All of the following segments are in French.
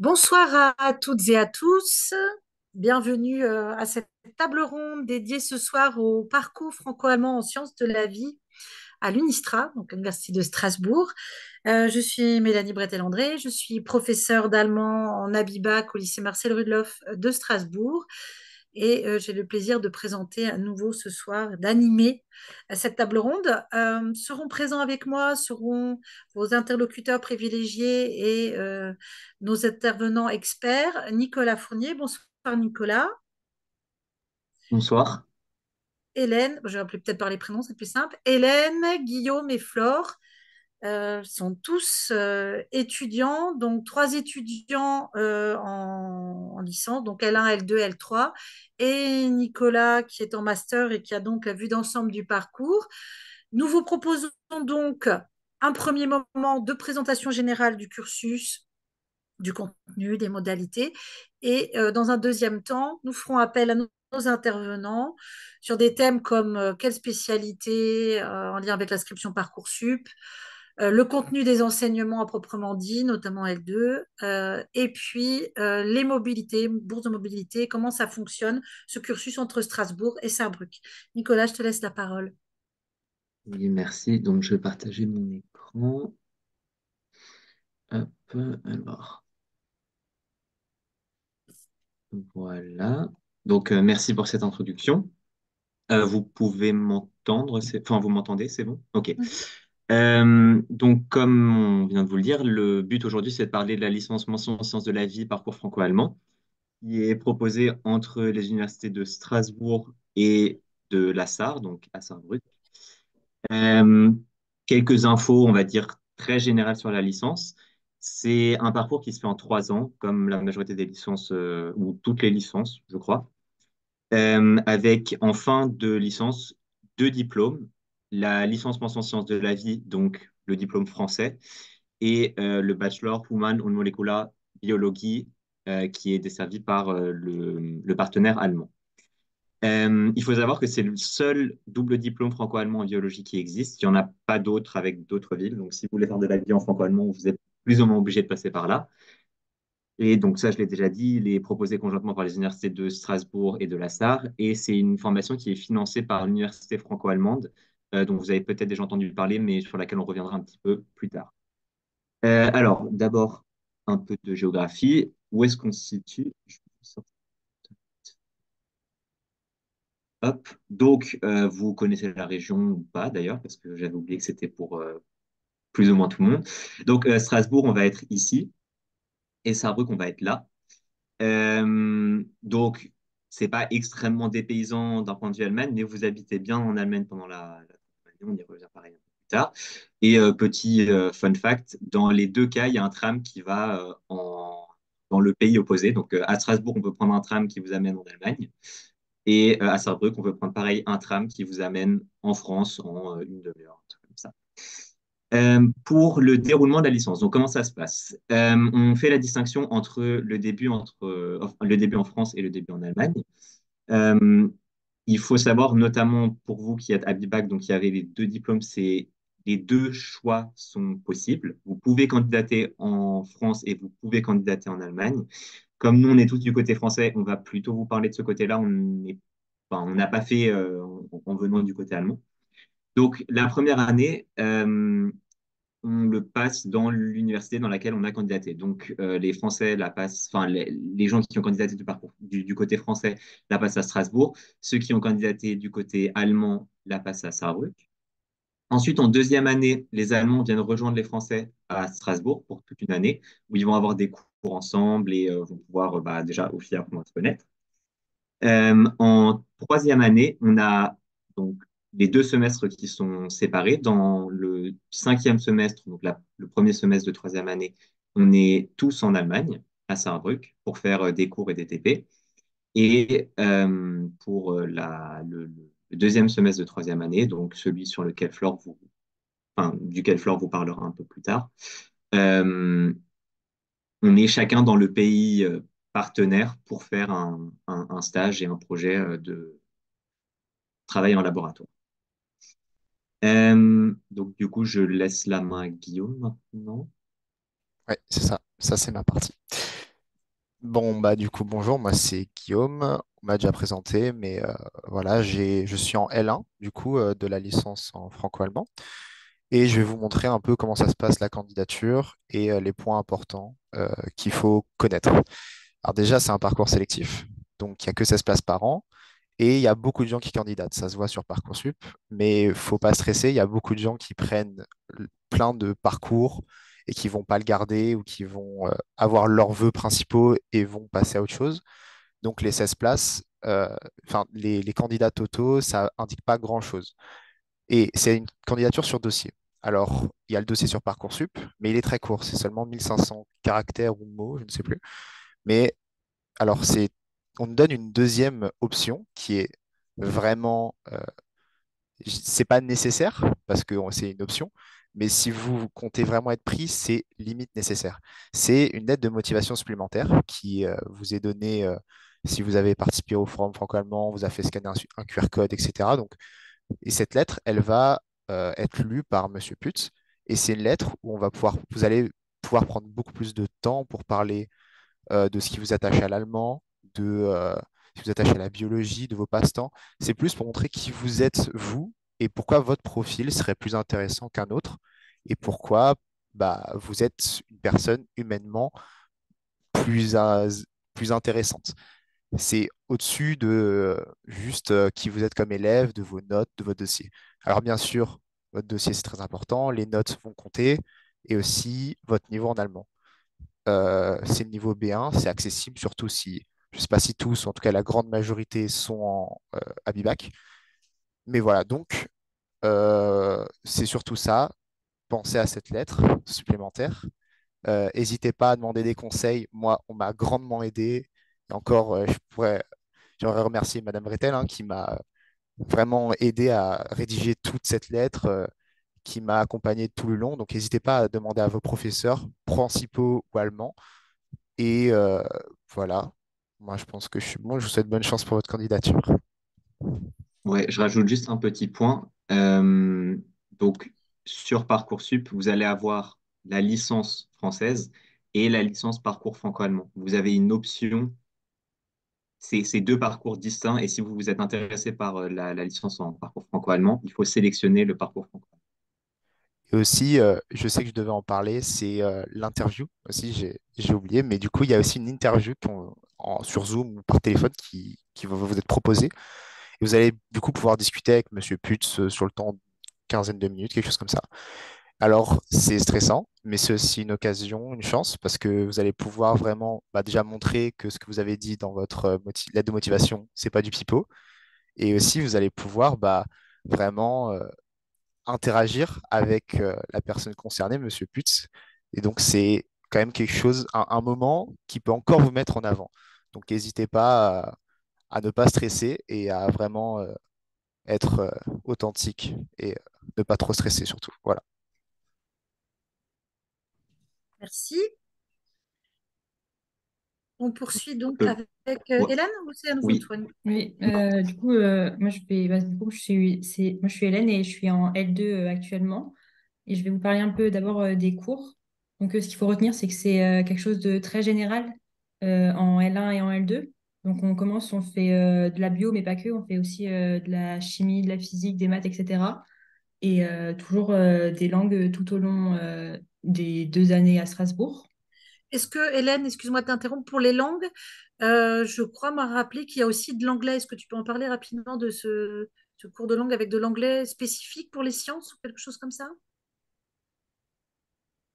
Bonsoir à toutes et à tous. Bienvenue à cette table ronde dédiée ce soir au parcours franco-allemand en sciences de la vie à l'UNISTRA, donc à l'Université de Strasbourg. Je suis Mélanie Bretel-André, je suis professeure d'allemand en Abibac au lycée Marcel Rudloff de Strasbourg. Et j'ai le plaisir de présenter à nouveau ce soir, d'animer cette table ronde. Seront présents avec moi, seront vos interlocuteurs privilégiés et nos intervenants experts. Nicolas Fournier, bonsoir Nicolas. Bonsoir. Hélène, je vais appeler peut-être par les prénoms, c'est plus simple. Hélène, Guillaume et Flore sont tous étudiants, donc trois étudiants en licence, donc L1, L2, L3, et Nicolas qui est en master et qui a donc la vue d'ensemble du parcours. Nous vous proposons donc un premier moment de présentation générale du cursus, du contenu, des modalités, et dans un deuxième temps, nous ferons appel à nos intervenants sur des thèmes comme quelle spécialité en lien avec l'inscription Parcoursup, le contenu des enseignements à proprement dit, notamment L2, et puis les mobilités, bourse de mobilité, comment ça fonctionne, ce cursus entre Strasbourg et Saarbrück. Nicolas, je te laisse la parole. Oui, merci. Donc, je vais partager mon écran. Hop, alors, voilà. Donc, merci pour cette introduction. Vous pouvez m'entendre, enfin, vous m'entendez, c'est bon? OK. Mhm. Donc, comme on vient de vous le dire, le but aujourd'hui, c'est de parler de la licence mention en sciences de la vie, parcours franco-allemand, qui est proposée entre les universités de Strasbourg et de la Sarre, donc à Sarrebruck. Euh, Quelques infos, on va dire, très générales sur la licence. C'est un parcours qui se fait en 3 ans, comme la majorité des licences, ou toutes les licences, je crois, avec en fin de licence 2 diplômes. La licence mention sciences de la vie, donc le diplôme français, et le bachelor Human und Molecular Biologie, qui est desservi par le partenaire allemand. Il faut savoir que c'est le seul double diplôme franco-allemand en biologie qui existe. Il n'y en a pas d'autres avec d'autres villes. Donc, si vous voulez faire de la vie en franco-allemand, vous êtes plus ou moins obligé de passer par là. Et donc, ça, je l'ai déjà dit, il est proposé conjointement par les universités de Strasbourg et de la Sarre. Et c'est une formation qui est financée par l'université franco-allemande, dont vous avez peut-être déjà entendu parler, mais sur laquelle on reviendra un petit peu plus tard. Alors, d'abord, un peu de géographie. Où est-ce qu'on se situe? Hop. Donc, vous connaissez la région ou pas d'ailleurs, parce que j'avais oublié que c'était pour plus ou moins tout le monde. Donc, Strasbourg, on va être ici, et Saarbrück, on va être là. Donc, c'est pas extrêmement dépaysant d'un point de vue Allemagne, mais vous habitez bien en Allemagne pendant la on y revient pareil un peu plus tard. Et petit fun fact, dans les deux cas, il y a un tram qui va dans le pays opposé. Donc, à Strasbourg, on peut prendre un tram qui vous amène en Allemagne. Et à Sarrebruck, on peut prendre pareil un tram qui vous amène en France en une demi-heure, un truc comme ça. Pour le déroulement de la licence, donc comment ça se passe? On fait la distinction entre le début en France et le début en Allemagne. Euh, il faut savoir, notamment pour vous qui êtes à Bibac, donc qui avez les 2 diplômes, c'est les 2 choix sont possibles. Vous pouvez candidater en France et vous pouvez candidater en Allemagne. Comme nous, on est tous du côté français, on va plutôt vous parler de ce côté-là. On n'a pas fait en venant du côté allemand. Donc, la première année, on le passe dans l'université dans laquelle on a candidaté. Donc, les Français la passent, enfin, les gens qui ont candidaté du parcours du côté français la passent à Strasbourg. Ceux qui ont candidaté du côté allemand la passent à Saarbrück. Ensuite, en deuxième année, les Allemands viennent rejoindre les Français à Strasbourg pour toute une année, où ils vont avoir des cours ensemble et vont pouvoir bah, déjà aussi apprendre à se connaître. En troisième année, on a donc les 2 semestres qui sont séparés. Dans le cinquième semestre, donc le premier semestre de troisième année, on est tous en Allemagne, à Saarbrück, pour faire des cours et des TP. Et pour le deuxième semestre de troisième année, donc celui sur lequel duquel Flore vous parlera un peu plus tard, euh, on est chacun dans le pays partenaire pour faire un stage et un projet de travail en laboratoire. Donc, du coup, je laisse la main à Guillaume maintenant. Ouais, c'est ça. Ça, c'est ma partie. Bon, bah du coup, bonjour, moi c'est Guillaume. On m'a déjà présenté, mais voilà, je suis en L1 du coup de la licence en franco-allemand et je vais vous montrer un peu comment ça se passe la candidature et les points importants qu'il faut connaître. Alors déjà, c'est un parcours sélectif, donc il n'y a que 16 places par an et il y a beaucoup de gens qui candidatent. Ça se voit sur Parcoursup, mais faut pas stresser. Il y a beaucoup de gens qui prennent plein de parcours et qui vont pas le garder ou qui vont avoir leurs vœux principaux et vont passer à autre chose. Donc les 16 places, enfin les candidats totaux, ça indique pas grand-chose. Et c'est une candidature sur dossier. Alors, il y a le dossier sur Parcoursup, mais il est très court. C'est seulement 1500 caractères ou mots, je ne sais plus. Mais alors, on nous donne une deuxième option qui est vraiment, c'est pas nécessaire parce que c'est une option, mais si vous comptez vraiment être pris, c'est limite nécessaire. C'est une lettre de motivation supplémentaire qui vous est donnée si vous avez participé au forum franco-allemand, vous avez fait scanner un QR code, etc. Donc, et cette lettre, elle va être lue par Monsieur Putz, et c'est une lettre où vous allez pouvoir prendre beaucoup plus de temps pour parler de ce qui vous attache à l'allemand, ce qui vous attache à la biologie, de vos passe-temps. C'est plus pour montrer qui vous êtes vous et pourquoi votre profil serait plus intéressant qu'un autre et pourquoi bah, vous êtes une personne humainement plus, plus intéressante. C'est au-dessus de juste qui vous êtes comme élève, de vos notes, de votre dossier. Alors bien sûr, votre dossier c'est très important, les notes vont compter et aussi votre niveau en allemand. C'est le niveau B1, c'est accessible, surtout si, je ne sais pas si tous, en tout cas la grande majorité sont à Bibac. Mais voilà, donc c'est surtout ça. Pensez à cette lettre supplémentaire. N'hésitez pas à demander des conseils. Moi, on m'a grandement aidé. Et encore, j'aimerais remercier Madame Bretel hein, qui m'a vraiment aidé à rédiger toute cette lettre, qui m'a accompagné tout le long. Donc, n'hésitez pas à demander à vos professeurs, principaux ou allemands. Et voilà, moi je pense que je suis bon. Je vous souhaite bonne chance pour votre candidature. Ouais, je rajoute juste un petit point. Donc, sur Parcoursup, vous allez avoir la licence française et la licence parcours franco-allemand. Vous avez une option, c'est deux parcours distincts, et si vous vous êtes intéressé par la licence en parcours franco-allemand, il faut sélectionner le parcours franco-allemand. Et aussi, je sais que je devais en parler, c'est l'interview aussi, j'ai oublié, mais du coup, il y a aussi une interview sur Zoom ou par téléphone qui va vous être proposée. Et vous allez du coup pouvoir discuter avec Monsieur Putz sur le temps, quinzaine de minutes, quelque chose comme ça. Alors, c'est stressant, mais c'est aussi une occasion, une chance, parce que vous allez pouvoir vraiment bah, déjà montrer que ce que vous avez dit dans votre lettre de motivation, c'est pas du pipeau. Et aussi, vous allez pouvoir bah, vraiment interagir avec la personne concernée, Monsieur Putz. Et donc, c'est quand même quelque chose, un moment qui peut encore vous mettre en avant. Donc, n'hésitez pas à ne pas stresser et à vraiment être authentique et ne pas trop stresser surtout. Voilà. Merci. On poursuit donc Euh, avec ouais, Hélène ou c'est à nouveau oui, toi? Oui, non. du coup, moi je fais, bah, du coup, moi je suis Hélène et je suis en L2 actuellement. Et je vais vous parler un peu d'abord des cours. Donc, ce qu'il faut retenir, c'est que c'est quelque chose de très général en L1 et en L2. Donc, on commence, on fait de la bio, mais pas que. On fait aussi de la chimie, de la physique, des maths, etc. Et toujours des langues tout au long des 2 années à Strasbourg. Est-ce que, Hélène, excuse-moi de t'interrompre, pour les langues, je crois m'en rappeler qu'il y a aussi de l'anglais. Est-ce que tu peux en parler rapidement de ce cours de langue avec de l'anglais spécifique pour les sciences ou quelque chose comme ça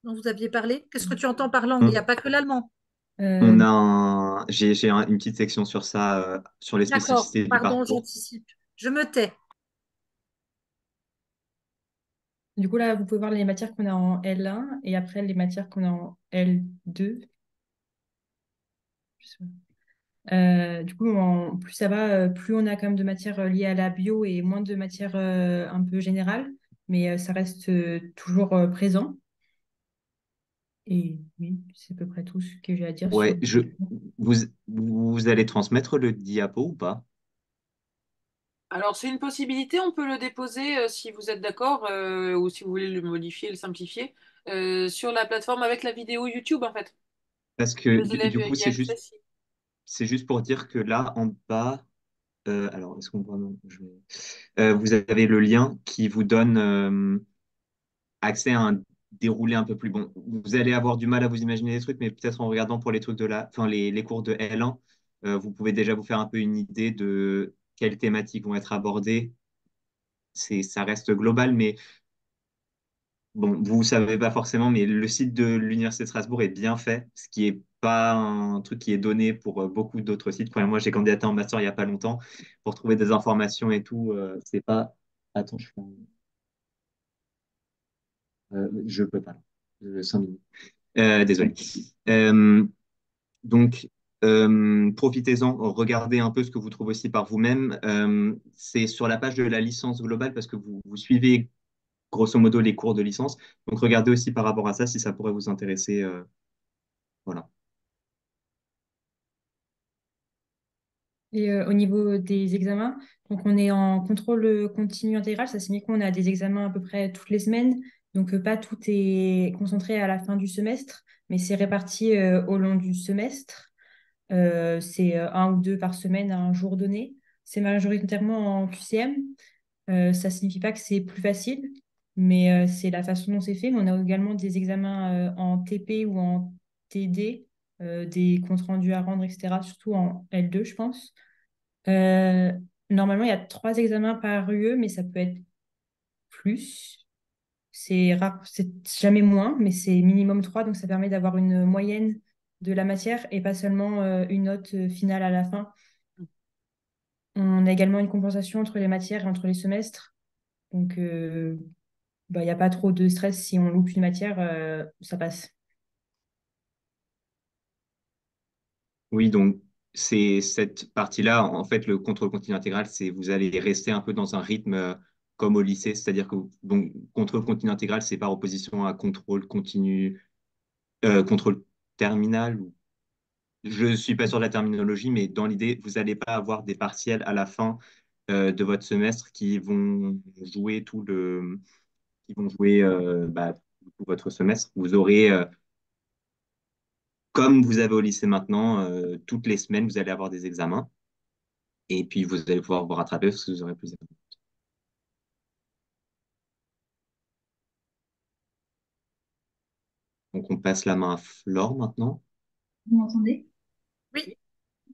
dont vous aviez parlé? Qu'est-ce que tu entends par langue? Il n'y a On, pas que l'allemand. on Euh, a une petite section sur ça, sur les D'accord, spécificités du pardon, parcours. j'anticipe. Je me tais. du coup, là, vous pouvez voir les matières qu'on a en L1 et après les matières qu'on a en L2. Du coup, plus ça va, plus on a quand même de matières liées à la bio et moins de matières un peu générales, mais ça reste toujours présent. Et oui, c'est à peu près tout ce que j'ai à dire sur. Ouais, vous, vous allez transmettre le diapo ou pas? Alors, c'est une possibilité, on peut le déposer si vous êtes d'accord ou si vous voulez le modifier, le simplifier sur la plateforme avec la vidéo YouTube en fait. Parce que Les élèves du coup, IALT, si. c'est juste pour dire que là, en bas, alors, est-ce qu'on voit? Non, vous avez le lien qui vous donne accès à un déroulé un peu plus bon. Vous allez avoir du mal à vous imaginer les trucs, mais peut-être en regardant pour les trucs de enfin, les cours de L1, vous pouvez déjà vous faire un peu une idée de quelles thématiques vont être abordées. Ça reste global, mais bon, vous ne savez pas forcément, mais le site de l'Université de Strasbourg est bien fait, ce qui n'est pas un truc qui est donné pour beaucoup d'autres sites. Moi, j'ai candidaté en master il n'y a pas longtemps pour trouver des informations et tout. C'est pas. Attends, je peux pas. 5 minutes. Désolé. Euh, donc, profitez-en, regardez un peu ce que vous trouvez aussi par vous-même. C'est sur la page de la licence globale parce que vous suivez grosso modo les cours de licence. Donc, regardez aussi par rapport à ça si ça pourrait vous intéresser. Voilà. Et au niveau des examens, donc on est en contrôle continu intégral, ça signifie qu'on a des examens à peu près toutes les semaines. Donc pas tout est concentré à la fin du semestre, mais c'est réparti au long du semestre. C'est un ou deux par semaine à un jour donné. C'est majoritairement en QCM. Ça signifie pas que c'est plus facile, mais c'est la façon dont c'est fait. Mais on a également des examens en TP ou en TD, des comptes rendus à rendre, etc. Surtout en L2, je pense. Euh, Normalement, il y a 3 examens par UE, mais ça peut être plus. C'est rare, c'est jamais moins, mais c'est minimum 3, donc ça permet d'avoir une moyenne de la matière et pas seulement une note finale à la fin. On a également une compensation entre les matières et entre les semestres. Donc, bah, il n'y a pas trop de stress si on loupe une matière, ça passe. Oui, donc c'est cette partie-là, en fait, le contrôle continu intégral, c'est vous allez rester un peu dans un rythme comme au lycée, c'est-à-dire que donc, contrôle continu intégral, c'est par opposition à contrôle continu, contrôle terminal. Je ne suis pas sûr de la terminologie, mais dans l'idée, vous n'allez pas avoir des partiels à la fin de votre semestre qui vont jouer tout votre semestre. Vous aurez comme vous avez au lycée maintenant, toutes les semaines, vous allez avoir des examens. Et puis, vous allez pouvoir vous rattraper parce que vous aurez plus d'examens. Donc, on passe la main à Flore maintenant. Vous m'entendez? Oui,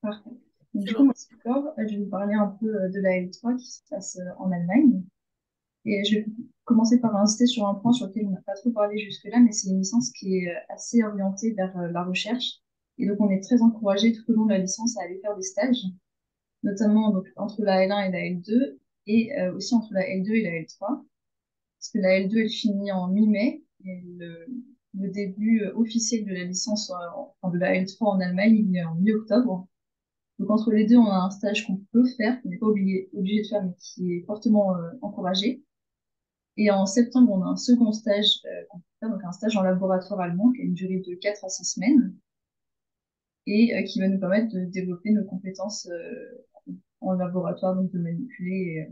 Parfait. Donc, c'est du coup, bon. moi, c'est Flore. Je vais vous parler un peu de la L3 qui se passe en Allemagne. Et je vais commencer par insister sur un point sur lequel on n'a pas trop parlé jusque-là, mais c'est une licence qui est assez orientée vers la recherche. Et donc, on est très encouragé tout au long de la licence à aller faire des stages, notamment donc, entre la L1 et la L2, et aussi entre la L2 et la L3. Parce que la L2, elle finit en mi-mai, et le début officiel de la licence, enfin de la L3 en Allemagne, il est en mi-octobre. Donc entre les deux, on a un stage qu'on peut faire, qu'on n'est pas obligé de faire, mais qui est fortement encouragé. Et en septembre, on a un second stage qu'on peut faire, donc un stage en laboratoire allemand qui a une durée de 4 à 6 semaines et qui va nous permettre de développer nos compétences en laboratoire, donc de manipuler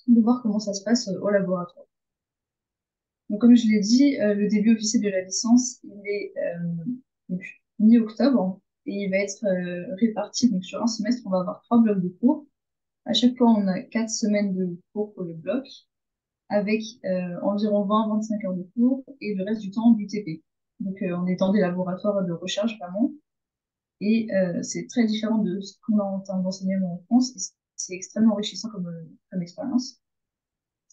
et de voir comment ça se passe au laboratoire. Donc comme je l'ai dit, le début officiel de la licence, il est donc, mi-octobre et il va être réparti. Donc sur un semestre, on va avoir 3 blocs de cours. À chaque fois, on a 4 semaines de cours pour le bloc, avec environ 20-25 heures de cours et le reste du temps du TP. Donc, on est dans des laboratoires de recherche vraiment. Et c'est très différent de ce qu'on a en termes d'enseignement en France. Et c'est extrêmement enrichissant comme expérience.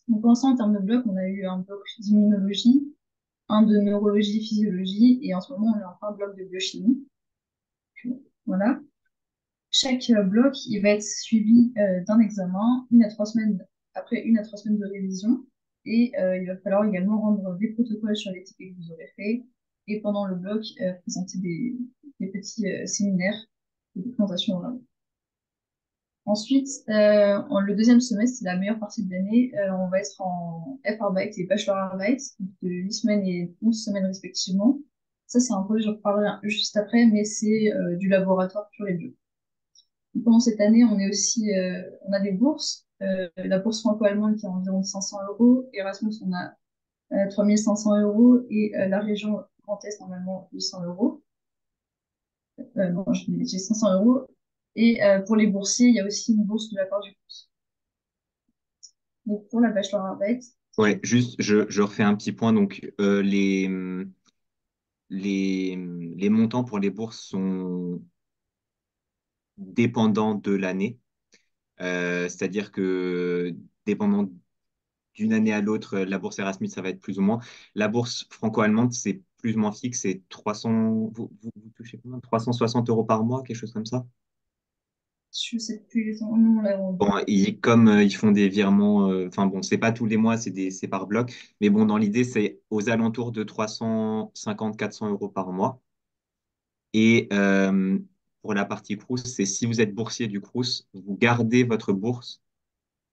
Donc, pour l'instant, en termes de bloc, on a eu un bloc d'immunologie, un de neurologie, physiologie, et en ce moment, on est en un bloc de biochimie. Voilà. Chaque bloc, il va être suivi d'un examen, 1 à 3 semaines, après 1 à 3 semaines de révision. Et il va falloir également rendre des protocoles sur les TP que vous aurez fait. Et pendant le bloc, présenter des petits séminaires de présentation orale. Ensuite, le deuxième semestre, c'est la meilleure partie de l'année. On va être en F-Arbeit et Bachelor Arbeit, de 8 semaines et 11 semaines respectivement. Ça, c'est un projet, je reparlerai juste après, mais c'est du laboratoire pur et dur. Pendant cette année, on est aussi, on a des bourses. La bourse franco-allemande qui est environ 500 euros. Erasmus, on a 3500 euros. Et la région Grand Est, normalement, 800 euros. Non, j'ai 500 euros. Et pour les boursiers, il y a aussi une bourse de la part du CRUS. Donc pour la bachelor-arbeit, Ouais, juste, je refais un petit point. Donc, les montants pour les bourses sont dépendants de l'année. C'est-à-dire que dépendant d'une année à l'autre, la bourse Erasmus, ça va être plus ou moins. La bourse franco-allemande, c'est plus ou moins fixe, c'est 300, vous touchez combien? 360 € par mois, quelque chose comme ça? je sais plus exactement. Non, là, Bon, comme ils font des virements, enfin bon, c'est pas tous les mois, c'est par bloc, mais bon, dans l'idée, c'est aux alentours de 350-400 € par mois. Et pour la partie Crous, c'est si vous êtes boursier du Crous, vous gardez votre bourse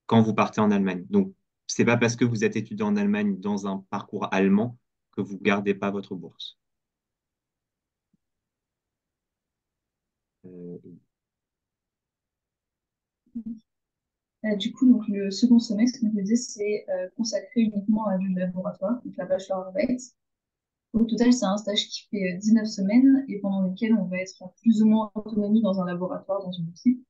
quand vous partez en Allemagne. Donc, c'est pas parce que vous êtes étudiant en Allemagne dans un parcours allemand que vous gardez pas votre bourse. Euh, Du coup, donc, le second semestre, comme je disais, c'est consacré uniquement à du laboratoire, donc la bachelor-arbeit. Au total, c'est un stage qui fait 19 semaines et pendant lesquelles on va être en plus ou moins autonomie dans un laboratoire, dans une équipe,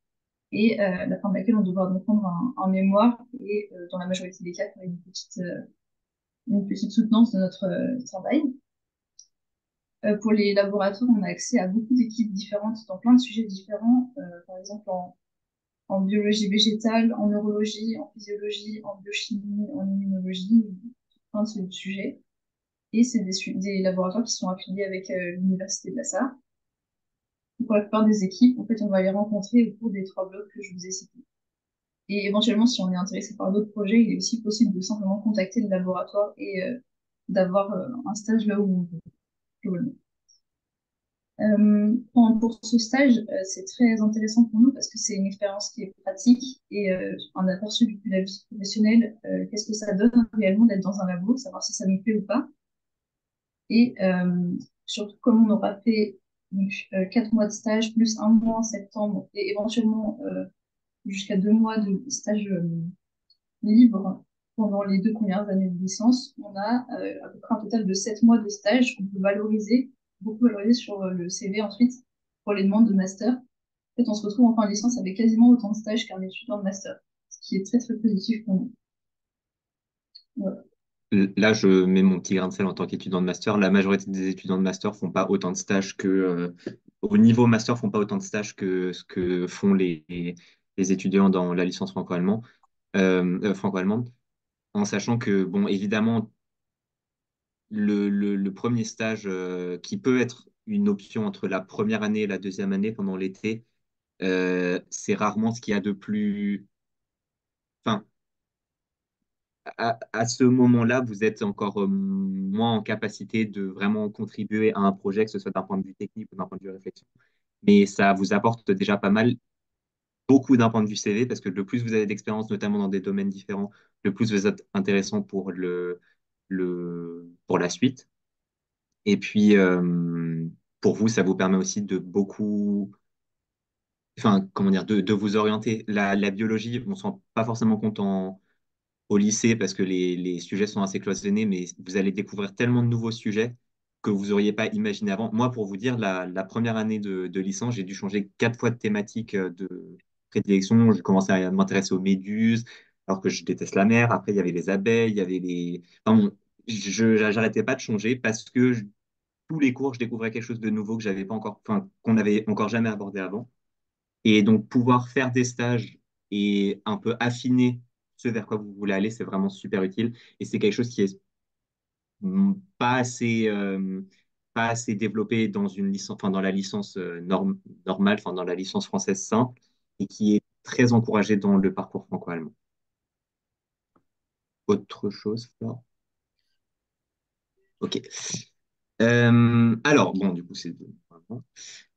et à la fin de laquelle on devra donc prendre un mémoire et dans la majorité des cas, faire une petite soutenance de notre travail. Pour les laboratoires, on a accès à beaucoup d'équipes différentes dans plein de sujets différents, par exemple en biologie végétale, en neurologie, en physiologie, en biochimie, en immunologie, plein de sujets. Et c'est des laboratoires qui sont affiliés avec l'université de la Sarre. Pour la plupart des équipes, en fait, on va les rencontrer au cours des 3 blocs que je vous ai cités. Et éventuellement, si on est intéressé par d'autres projets, il est aussi possible de simplement contacter le laboratoire et d'avoir un stage là où on veut. Pour ce stage, c'est très intéressant pour nous parce que c'est une expérience qui est pratique et un aperçu du la vie professionnelle. Qu'est-ce que ça donne réellement d'être dans un labo, savoir si ça nous plaît ou pas. Et surtout, comme on aura fait donc, 4 mois de stage, plus un mois en septembre et éventuellement jusqu'à 2 mois de stage libre pendant les 2 premières années de licence, on a à peu près un total de 7 mois de stage qu'on peut valoriser, beaucoup valoriser sur le CV ensuite pour les demandes de master. En fait, on se retrouve en fin de licence avec quasiment autant de stages qu'un étudiant de master, ce qui est très très positif pour nous. Voilà. Là, je mets mon petit grain de sel en tant qu'étudiant de master. La majorité des étudiants de master font pas autant de stages au niveau master, font pas autant de stages que ce que font les étudiants dans la licence franco-allemande, en sachant que, bon, évidemment, le premier stage qui peut être une option entre la première année et la deuxième année pendant l'été, c'est rarement ce qu'il y a de plus. Enfin, à ce moment-là, vous êtes encore moins en capacité de vraiment contribuer à un projet, que ce soit d'un point de vue technique ou d'un point de vue réflexion. Mais ça vous apporte déjà pas mal, beaucoup d'un point de vue CV, parce que le plus vous avez d'expérience, notamment dans des domaines différents, le plus vous êtes intéressant pour pour la suite. Et puis, pour vous, ça vous permet aussi de beaucoup, enfin, comment dire, de vous orienter. La biologie, on ne s'en rend pas forcément compte au lycée parce que les sujets sont assez cloisonnés, mais vous allez découvrir tellement de nouveaux sujets que vous n'auriez pas imaginé avant. Moi, pour vous dire, la première année de licence, j'ai dû changer 4 fois de thématique de prédilection. J'ai commencé à m'intéresser aux méduses, alors que je déteste la mer. Après, il y avait les abeilles, il y avait les... Enfin, bon, j'arrêtais pas de changer parce que tous les cours, je découvrais quelque chose de nouveau que j'avais pas encore, enfin, qu'on n'avait encore jamais abordé avant. Et donc, pouvoir faire des stages et un peu affiner ce vers quoi vous voulez aller, c'est vraiment super utile. Et c'est quelque chose qui est pas assez, pas assez développé dans une licence, enfin, dans la licence normale, enfin, dans la licence française simple, et qui est très encouragé dans le parcours franco-allemand. Autre chose, Flore? Ok. Alors, bon, du coup, c'est...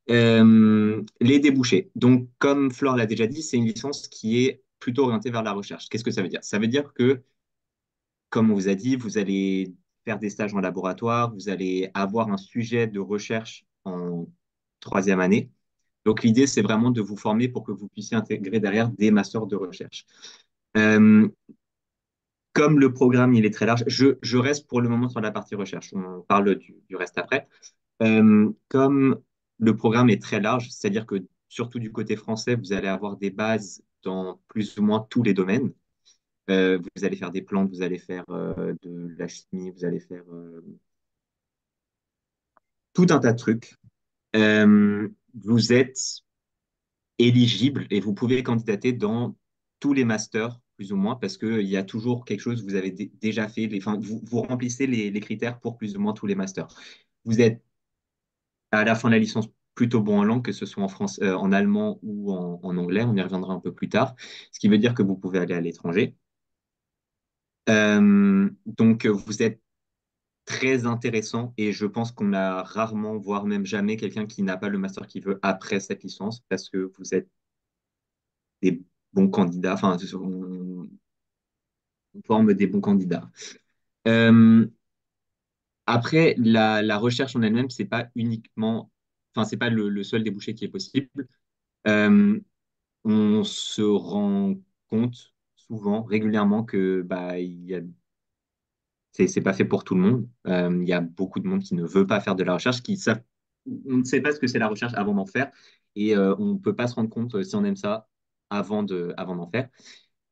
Les débouchés. Donc, comme Flore l'a déjà dit, c'est une licence qui est plutôt orientée vers la recherche. Qu'est-ce que ça veut dire? Ça veut dire que, comme on vous a dit, vous allez faire des stages en laboratoire, vous allez avoir un sujet de recherche en troisième année. Donc, l'idée, c'est vraiment de vous former pour que vous puissiez intégrer derrière des masters de recherche. Euh, Comme le programme, il est très large, je reste pour le moment sur la partie recherche. On parle du reste après. Comme le programme est très large, c'est-à-dire que surtout du côté français, vous allez avoir des bases dans plus ou moins tous les domaines. Vous allez faire des plantes, vous allez faire de la chimie, vous allez faire tout un tas de trucs. Vous êtes éligible et vous pouvez candidater dans tous les masters, plus ou moins, parce qu'il y a toujours quelque chose que vous avez déjà fait. Enfin, vous remplissez les critères pour plus ou moins tous les masters. Vous êtes à la fin de la licence plutôt bon en langue, que ce soit en France, en allemand ou en anglais. On y reviendra un peu plus tard. Ce qui veut dire que vous pouvez aller à l'étranger. Donc, vous êtes très intéressant et je pense qu'on a rarement, voire même jamais, quelqu'un qui n'a pas le master qu'il veut après cette licence parce que vous êtes des bons candidats, enfin, on forme des bons candidats. Euh, Après, la recherche en elle-même, c'est pas uniquement, enfin, c'est pas le seul débouché qui est possible. Euh, on se rend compte souvent, régulièrement, que bah, c'est pas fait pour tout le monde. Il y a beaucoup de monde qui ne veut pas faire de la recherche, qui savent, on ne sait pas ce que c'est la recherche avant d'en faire, et on ne peut pas se rendre compte si on aime ça avant d'en faire.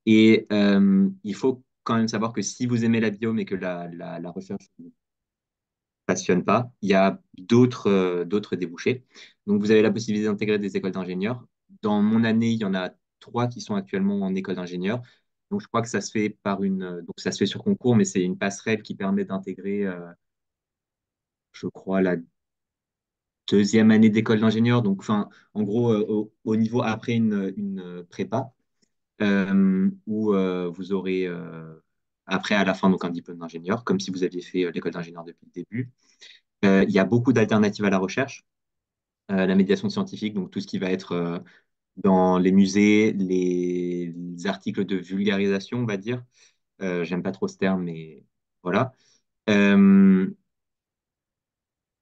Et il faut quand même savoir que si vous aimez la bio, mais que la recherche ne vous passionne pas, il y a d'autres débouchés. Donc, vous avez la possibilité d'intégrer des écoles d'ingénieurs. Dans mon année, il y en a trois qui sont actuellement en école d'ingénieur. Donc, je crois que ça se fait donc ça se fait sur concours, mais c'est une passerelle qui permet d'intégrer, je crois, la deuxième année d'école d'ingénieur. Donc, enfin, en gros, au niveau après une prépa, où vous aurez après, à la fin, donc un diplôme d'ingénieur, comme si vous aviez fait l'école d'ingénieur depuis le début. Il y a beaucoup d'alternatives à la recherche, la médiation scientifique, donc tout ce qui va être dans les musées, les articles de vulgarisation, on va dire. J'aime pas trop ce terme, mais voilà. Euh,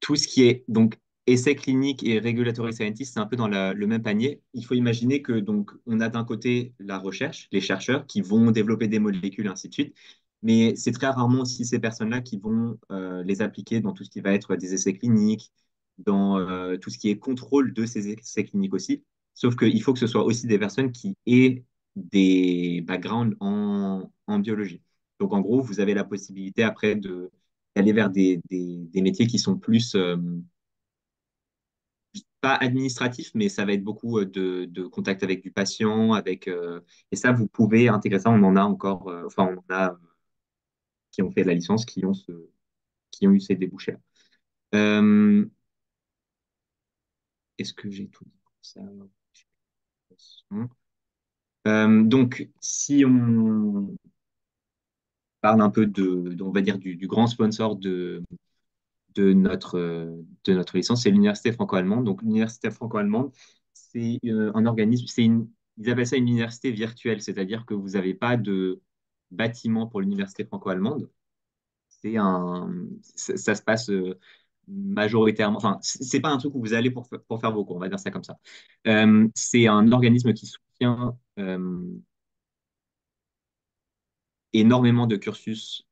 tout ce qui est donc essai clinique et regulatory scientist, c'est un peu dans le même panier. Il faut imaginer que donc on a d'un côté la recherche, les chercheurs qui vont développer des molécules, ainsi de suite. Mais c'est très rarement aussi ces personnes-là qui vont les appliquer dans tout ce qui va être des essais cliniques, dans tout ce qui est contrôle de ces essais cliniques aussi. Sauf qu'il faut que ce soit aussi des personnes qui aient des backgrounds en biologie. Donc en gros, vous avez la possibilité après d'aller vers des métiers qui sont plus, pas administratifs, mais ça va être beaucoup de contact avec du patient, et ça, vous pouvez intégrer ça. On en a encore, enfin, on en a qui ont fait la licence, qui ont eu ces débouchés-là. Euh, Est-ce que j'ai tout dit pour ça? Donc, si on parle un peu on va dire, du grand sponsor de notre licence, c'est l'Université franco-allemande. Donc, l'Université franco-allemande, c'est un organisme, ils appellent ça une université virtuelle, c'est-à-dire que vous n'avez pas de bâtiment pour l'Université franco-allemande. Ça se passe majoritairement, enfin, c'est pas un truc où vous allez pour faire vos cours, on va dire ça comme ça. C'est un organisme qui soutient énormément de cursus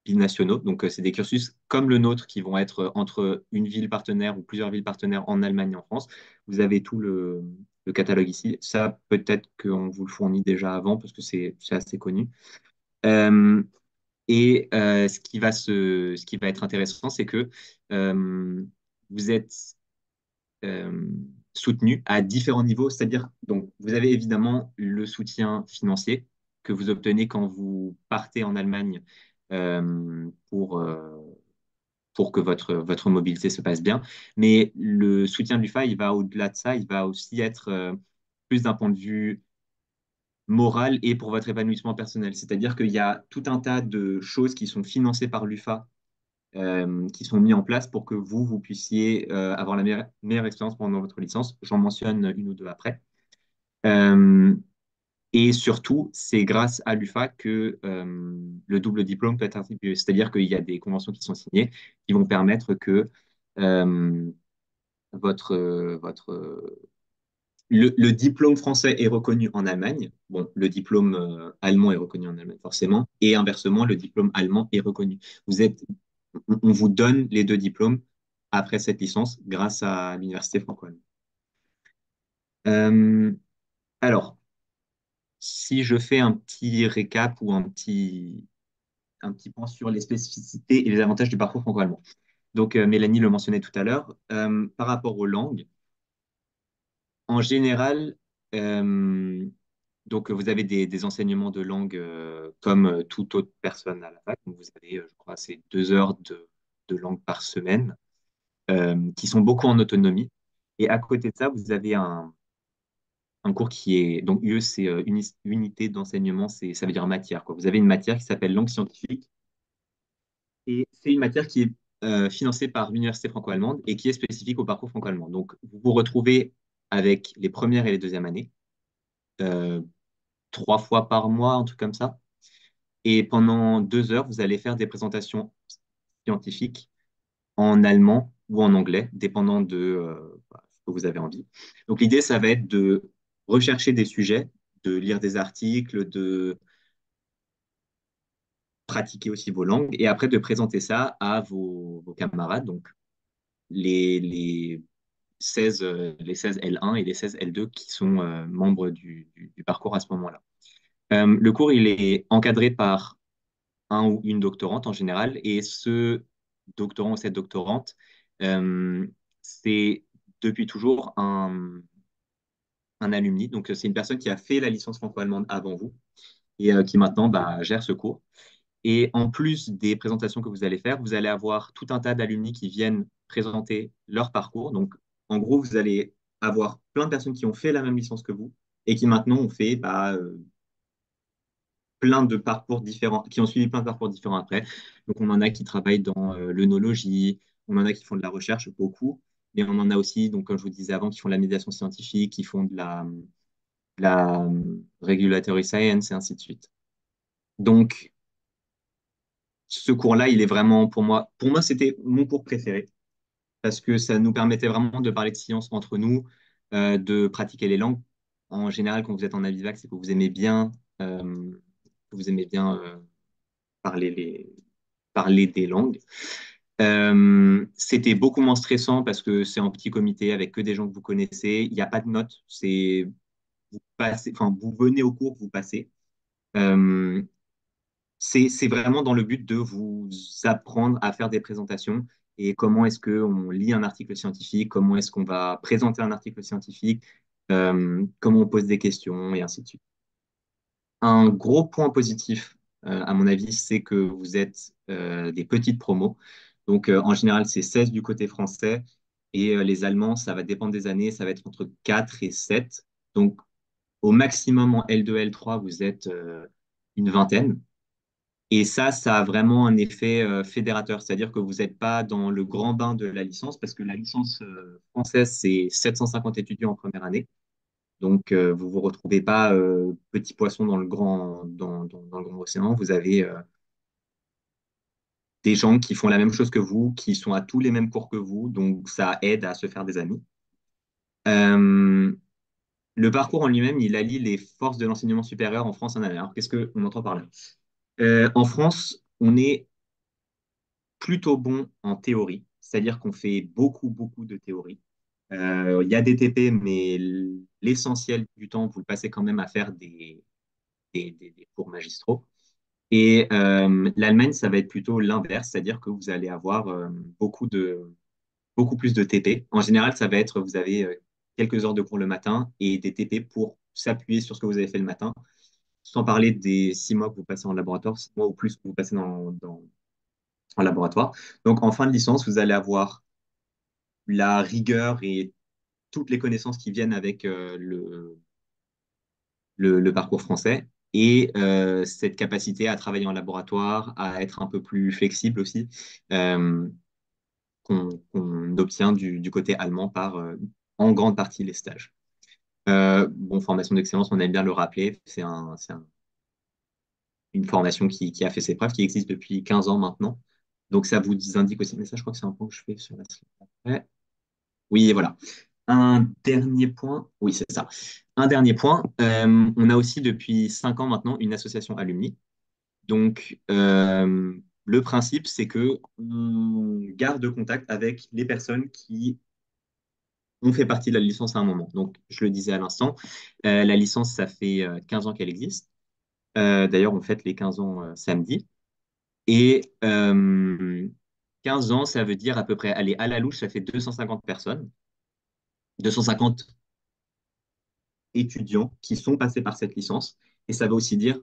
binationaux. Donc, c'est des cursus comme le nôtre qui vont être entre une ville partenaire ou plusieurs villes partenaires en Allemagne et en France. Vous avez tout le catalogue ici. Ça, peut-être qu'on vous le fournit déjà avant parce que c'est assez connu. Euh, ce qui va être intéressant, c'est que vous êtes euh, soutenu à différents niveaux. C'est-à-dire, donc, vous avez évidemment le soutien financier que vous obtenez quand vous partez en Allemagne pour que votre mobilité se passe bien. Mais le soutien de l'UFA, il va au-delà de ça, il va aussi être plus d'un point de vue moral et pour votre épanouissement personnel. C'est-à-dire qu'il y a tout un tas de choses qui sont financées par l'UFA, qui sont mis en place pour que vous puissiez avoir la meilleure expérience pendant votre licence. J'en mentionne une ou deux après. Euh, et surtout, c'est grâce à l'UFA que le double diplôme peut être attribué. C'est-à-dire qu'il y a des conventions qui sont signées qui vont permettre que euh, votre le diplôme français est reconnu en Allemagne. Bon, le diplôme allemand est reconnu en Allemagne forcément, et inversement, le diplôme allemand est reconnu. On vous donne les deux diplômes après cette licence grâce à l'université franco-allemande. Euh, alors, si je fais un petit récap ou un petit point sur les spécificités et les avantages du parcours franco-allemand. Donc, Mélanie le mentionnait tout à l'heure, par rapport aux langues, en général, euh, donc vous avez des enseignements de langue comme toute autre personne à la fac. Donc, vous avez, je crois, c'est 2 heures de langue par semaine qui sont beaucoup en autonomie. Et à côté de ça, vous avez un cours qui est, donc UE, c'est unité d'enseignement, ça veut dire matière, quoi. Vous avez une matière qui s'appelle langue scientifique et c'est une matière qui est financée par l'Université franco-allemande et qui est spécifique au parcours franco-allemand. Donc, vous vous retrouvez avec les premières et les deuxièmes années, euh, 3 fois par mois, un truc comme ça. Et pendant 2 heures, vous allez faire des présentations scientifiques en allemand ou en anglais, dépendant de ce que vous avez envie. Donc, l'idée, ça va être de rechercher des sujets, de lire des articles, de pratiquer aussi vos langues et après de présenter ça à vos camarades, donc les 16, les 16 L1 et les 16 L2 qui sont membres du parcours à ce moment-là. Le cours, il est encadré par un ou une doctorante en général et ce doctorant ou cette doctorante, euh, c'est depuis toujours un alumni. Donc, c'est une personne qui a fait la licence franco-allemande avant vous et qui maintenant bah, gère ce cours. Et en plus des présentations que vous allez faire, vous allez avoir tout un tas d'alumni qui viennent présenter leur parcours. Donc, en gros, vous allez avoir plein de personnes qui ont fait la même licence que vous et qui maintenant ont fait plein de parcours différents, qui ont suivi plein de parcours différents après. Donc, on en a qui travaillent dans l'œnologie, on en a qui font de la recherche, beaucoup, mais on en a aussi, donc, comme je vous disais avant, qui font de la médiation scientifique, qui font de la regulatory science et ainsi de suite. Donc, ce cours-là, il est vraiment pour moi, c'était mon cours préféré parce que ça nous permettait vraiment de parler de science entre nous, de pratiquer les langues. En général, quand vous êtes en Avivac, c'est que vous aimez bien parler parler des langues. C'était beaucoup moins stressant parce que c'est en petit comité avec que des gens que vous connaissez. Il n'y a pas de notes. Vous passez, enfin, vous venez au cours, vous passez. Euh, c'est vraiment dans le but de vous apprendre à faire des présentations et comment est-ce qu'on lit un article scientifique, comment est-ce qu'on va présenter un article scientifique, comment on pose des questions et ainsi de suite. Un gros point positif, à mon avis, c'est que vous êtes des petites promos. Donc, en général, c'est 16 du côté français et les Allemands, ça va dépendre des années, ça va être entre 4 et 7. Donc, au maximum en L2, L3, vous êtes une vingtaine. Et ça a vraiment un effet fédérateur, c'est-à-dire que vous n'êtes pas dans le grand bain de la licence, parce que la licence française, c'est 750 étudiants en première année. Donc, vous ne vous retrouvez pas petit poisson dans dans le grand océan. Vous avez des gens qui font la même chose que vous, qui sont à tous les mêmes cours que vous, donc ça aide à se faire des amis. Euh, le parcours en lui-même, il allie les forces de l'enseignement supérieur en France et en Allemagne. Alors, qu'est-ce qu'on entend par là? En France, on est plutôt bon en théorie, c'est-à-dire qu'on fait beaucoup, beaucoup de théorie. Il y a des TP, mais l'essentiel du temps, vous le passez quand même à faire des cours magistraux. Et l'Allemagne, ça va être plutôt l'inverse, c'est-à-dire que vous allez avoir beaucoup plus de TP. En général, ça va être, vous avez quelques heures de cours le matin et des TP pour s'appuyer sur ce que vous avez fait le matin, sans parler des 6 mois que vous passez en laboratoire, 6 mois ou plus que vous passez en laboratoire. Donc, en fin de licence, vous allez avoir la rigueur et toutes les connaissances qui viennent avec le parcours français et cette capacité à travailler en laboratoire, à être un peu plus flexible aussi, euh, qu'on obtient du côté allemand par en grande partie les stages. Bon, formation d'excellence, on aime bien le rappeler, une formation qui a fait ses preuves, qui existe depuis 15 ans maintenant. Donc ça vous indique aussi, mais ça je crois que c'est un point que je fais sur la slide après. Oui, et voilà. Un dernier point, oui, c'est ça. Un dernier point, on a aussi depuis 5 ans maintenant une association alumni. Donc, Le principe, c'est que on garde contact avec les personnes qui ont fait partie de la licence à un moment. Donc, je le disais à l'instant, la licence, ça fait 15 ans qu'elle existe. D'ailleurs, on fête les 15 ans samedi. Et 15 ans, ça veut dire à peu près, allez, à la louche, ça fait 250 personnes, 250 étudiants qui sont passés par cette licence. Et ça veut aussi dire,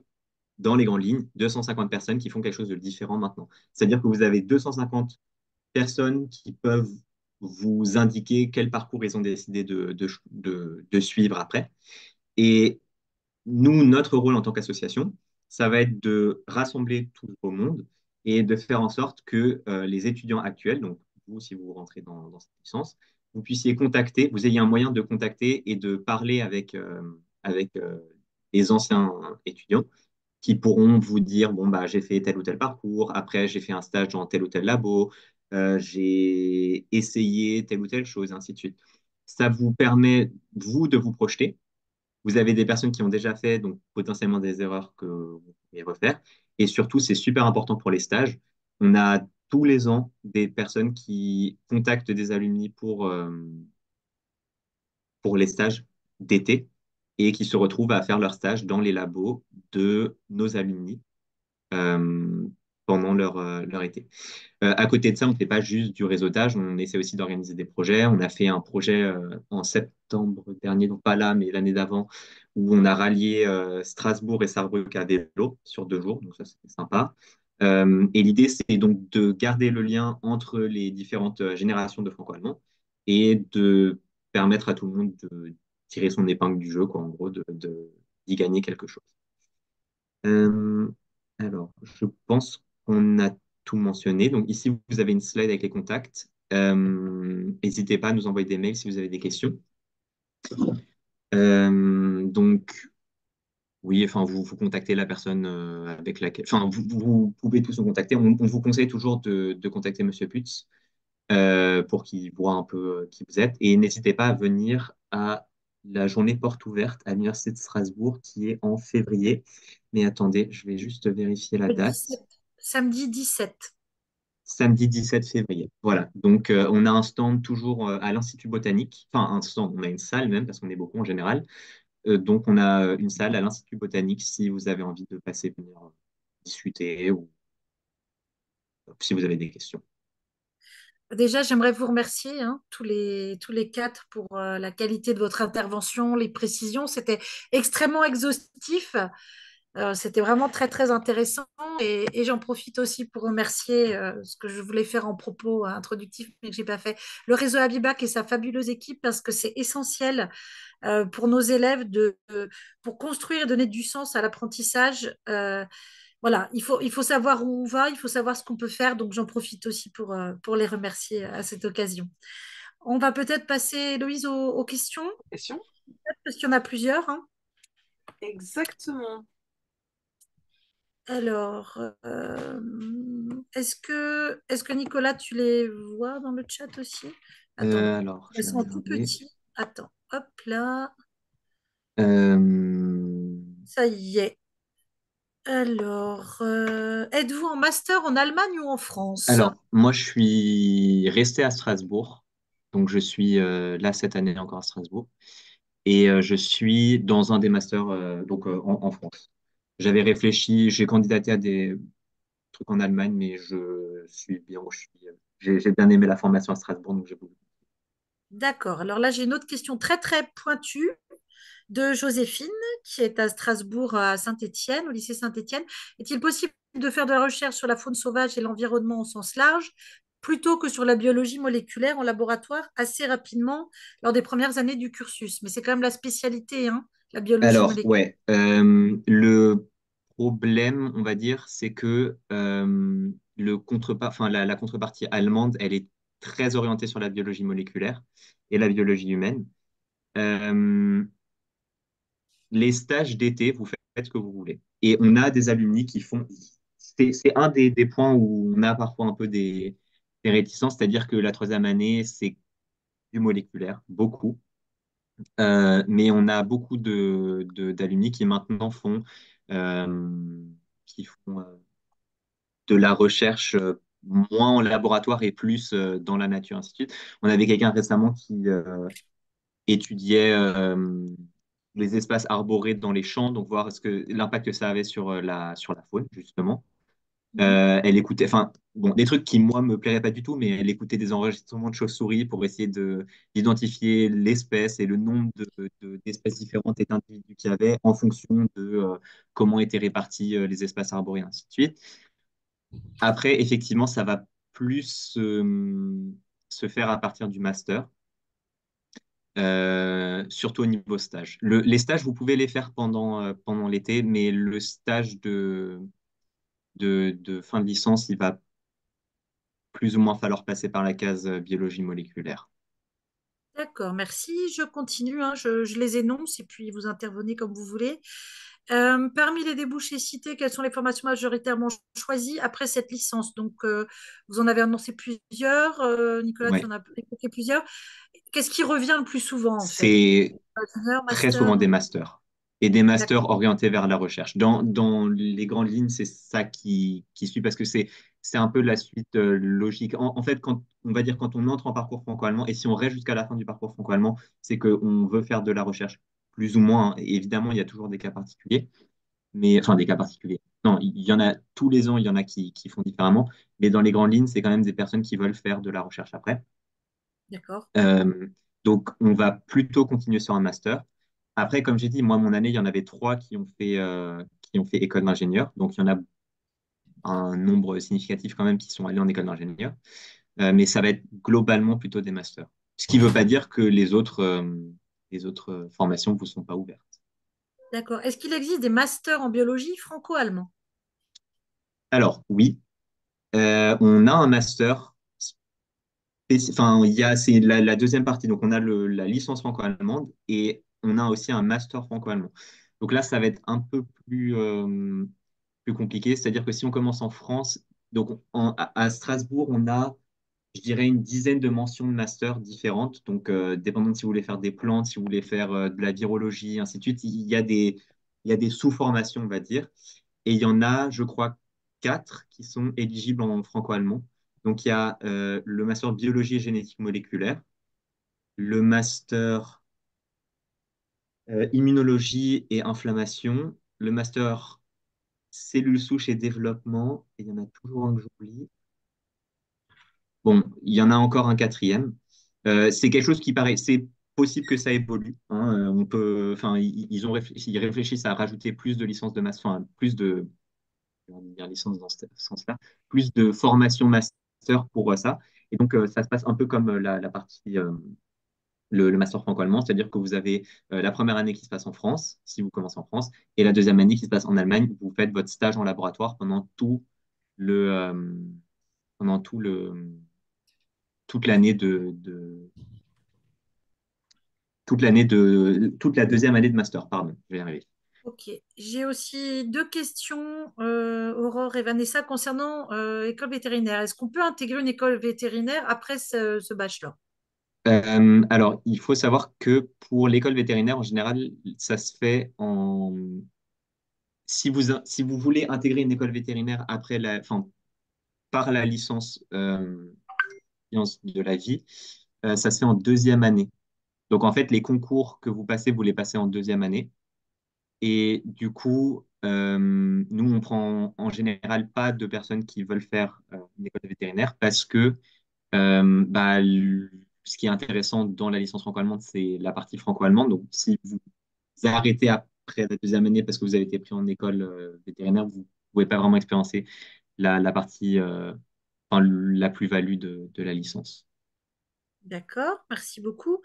dans les grandes lignes, 250 personnes qui font quelque chose de différent maintenant. C'est-à-dire que vous avez 250 personnes qui peuvent vous indiquer quel parcours ils ont décidé de suivre après. Et nous, notre rôle en tant qu'association, ça va être de rassembler tout au monde et de faire en sorte que les étudiants actuels, donc vous, si vous rentrez dans cette licence, vous puissiez contacter, vous ayez un moyen de contacter et de parler avec les anciens étudiants qui pourront vous dire, bon, bah, j'ai fait tel ou tel parcours, après j'ai fait un stage dans tel ou tel labo, j'ai essayé telle ou telle chose, ainsi de suite. Ça vous permet, vous, de vous projeter. Vous avez des personnes qui ont déjà fait donc potentiellement des erreurs que vous pouvez refaire. Et surtout, c'est super important pour les stages. On a tous les ans des personnes qui contactent des alumni pour les stages d'été et qui se retrouvent à faire leur stage dans les labos de nos alumni euh, pendant leur été. À côté de ça, on ne fait pas juste du réseautage, on essaie aussi d'organiser des projets. On a fait un projet en septembre dernier, donc pas là, mais l'année d'avant, où on a rallié Strasbourg et Sarrebruck à vélo sur 2 jours, donc ça c'était sympa. Et l'idée, c'est donc de garder le lien entre les différentes générations de franco-allemands et de permettre à tout le monde de tirer son épingle du jeu, quoi, en gros, d'y gagner quelque chose. Euh, alors, je pense qu'on a tout mentionné. Donc ici, vous avez une slide avec les contacts. N'hésitez pas à nous envoyer des mails si vous avez des questions. Donc, oui, enfin, vous contactez la personne avec laquelle... Enfin, vous pouvez tous nous contacter. On vous conseille toujours de contacter Monsieur Putz pour qu'il voit un peu qui vous êtes. Et n'hésitez pas à venir à la journée porte ouverte à l'Université de Strasbourg qui est en février. Mais attendez, je vais juste vérifier la Le date. 17, samedi 17. Samedi 17 février. Voilà. Donc, on a un stand toujours à l'Institut botanique. Enfin, un stand, on a une salle même, parce qu'on est beaucoup en général. Donc, on a une salle à l'Institut botanique si vous avez envie de passer venir discuter ou si vous avez des questions. Déjà, j'aimerais vous remercier, hein, tous les quatre, pour la qualité de votre intervention, les précisions. C'était extrêmement exhaustif. C'était vraiment très, très intéressant. Et j'en profite aussi pour remercier ce que je voulais faire en propos introductif, mais que j'ai pas fait, le réseau Abibac et sa fabuleuse équipe, parce que c'est essentiel pour nos élèves pour construire et donner du sens à l'apprentissage. Voilà, il faut savoir où on va, il faut savoir ce qu'on peut faire. Donc, j'en profite aussi pour les remercier à cette occasion. On va peut-être passer, Héloïse, aux questions, Question? parce qu'il y en a plusieurs, hein. Exactement. Alors, est-ce que Nicolas, tu les vois dans le chat aussi? Attends, Alors, je elles vais sont tout regarder. petits. Attends, hop là, Euh, ça y est. Alors, êtes-vous en master en Allemagne ou en France? alors, moi, je suis resté à Strasbourg. Donc, je suis là cette année encore à Strasbourg. Et je suis dans un des masters donc, en France. J'avais réfléchi, j'ai candidaté à des trucs en Allemagne, mais je suis bien où je suis. J'ai bien aimé la formation à Strasbourg, donc j'ai voulu. D'accord. Alors là, j'ai une autre question très, très pointue de Joséphine, qui est à Strasbourg, à Saint-Étienne, au lycée Saint-Étienne. Est-il possible de faire de la recherche sur la faune sauvage et l'environnement au sens large, plutôt que sur la biologie moléculaire en laboratoire assez rapidement lors des premières années du cursus? Mais c'est quand même la spécialité, hein, la biologie Alors, moléculaire. ouais, le problème, on va dire, c'est que enfin, la contrepartie allemande, elle est très orientée sur la biologie moléculaire et la biologie humaine. Euh, les stages d'été, vous faites ce que vous voulez. Et on a des alumni qui font. C'est un des points où on a parfois un peu des réticences, c'est-à-dire que la troisième année, c'est du moléculaire, beaucoup. Mais on a beaucoup d'alumni qui maintenant font, qui font de la recherche moins en laboratoire et plus dans la nature, ainsi de suite. On avait quelqu'un récemment qui étudiait les espaces arborés dans les champs, donc voir l'impact que ça avait sur sur la faune, justement. Mhm. Elle écoutait, enfin, bon, des trucs qui, moi, me plairaient pas du tout, mais elle écoutait des enregistrements de chauves-souris pour essayer d'identifier l'espèce et le nombre d'espèces différentes et d'individus qu'il y avait en fonction de comment étaient répartis les espaces arborés, ainsi de suite. Après, effectivement, ça va plus se faire à partir du master, surtout au niveau stage. Les stages, vous pouvez les faire pendant l'été, mais le stage de fin de licence, il va plus ou moins falloir passer par la case biologie moléculaire. D'accord, merci. Je continue, hein, je les énonce et puis vous intervenez comme vous voulez. Parmi les débouchés cités, quelles sont les formations majoritairement choisies après cette licence? Donc, vous en avez annoncé plusieurs. Nicolas, tu Ouais. en as évoqué plusieurs. Qu'est-ce qui revient le plus souvent, en fait? C'est Ingénieur, très souvent master? des masters et des masters D'accord. orientés vers la recherche. Dans les grandes lignes, c'est ça qui suit parce que c'est un peu la suite logique. En fait, on va dire quand on entre en parcours franco-allemand et si on reste jusqu'à la fin du parcours franco-allemand, c'est qu'on veut faire de la recherche, plus ou moins, hein. Et évidemment, il y a toujours des cas particuliers, mais enfin des cas particuliers. Non, il y en a tous les ans, il y en a qui font différemment, mais dans les grandes lignes, c'est quand même des personnes qui veulent faire de la recherche après. D'accord. Euh, donc, on va plutôt continuer sur un master. Après, comme j'ai dit, moi, mon année, il y en avait trois qui ont fait école d'ingénieur. Donc, il y en a un nombre significatif quand même qui sont allés en école d'ingénieur. Mais ça va être globalement plutôt des masters. Ce qui ne veut pas dire que les autres formations ne vous sont pas ouvertes. D'accord. Est-ce qu'il existe des masters en biologie franco-allemand? Alors, oui, on a un master. Enfin, c'est la deuxième partie. Donc, on a la licence franco-allemande et on a aussi un master franco-allemand. Donc là, ça va être un peu plus compliqué. C'est-à-dire que si on commence en France, donc à Strasbourg, on a, je dirais, une dizaine de mentions de master différentes. Donc, dépendant de si vous voulez faire des plantes, si vous voulez faire de la virologie, ainsi de suite, il y a des sous-formations, on va dire. Et il y en a, je crois, quatre qui sont éligibles en franco-allemand. Donc, il y a le master biologie et génétique moléculaire, le master immunologie et inflammation, le master cellules souches et développement, et il y en a toujours un que j'oublie. Bon, il y en a encore un quatrième. C'est quelque chose qui paraît, c'est possible que ça évolue, hein. On peut, enfin, ils réfléchissent à rajouter plus de licences de master, enfin, plus de, on va dire licence dans ce sens-là, plus de formation master pour ça. Et donc, ça se passe un peu comme la partie, le master franco-allemand, c'est-à-dire que vous avez la première année qui se passe en France, si vous commencez en France, et la deuxième année qui se passe en Allemagne, où vous faites votre stage en laboratoire le, euh, pendant toute l'année toute la deuxième année de master, pardon, je vais y arriver. Ok. J'ai aussi deux questions, Aurore et Vanessa, concernant école vétérinaire. Est-ce qu'on peut intégrer une école vétérinaire après ce bachelor? Alors, il faut savoir que pour l'école vétérinaire, en général, ça se fait si vous voulez intégrer une école vétérinaire enfin, par la licence sciences de la vie, ça se fait en deuxième année. Donc, en fait, les concours que vous passez, vous les passez en deuxième année. Et du coup, nous, on prend en général pas de personnes qui veulent faire une école vétérinaire parce que bah, ce qui est intéressant dans la licence franco-allemande, c'est la partie franco-allemande. Donc, si vous arrêtez après la deuxième année parce que vous avez été pris en école vétérinaire, vous ne pouvez pas vraiment expérimenter la partie, enfin, la plus-value de la licence. D'accord, merci beaucoup.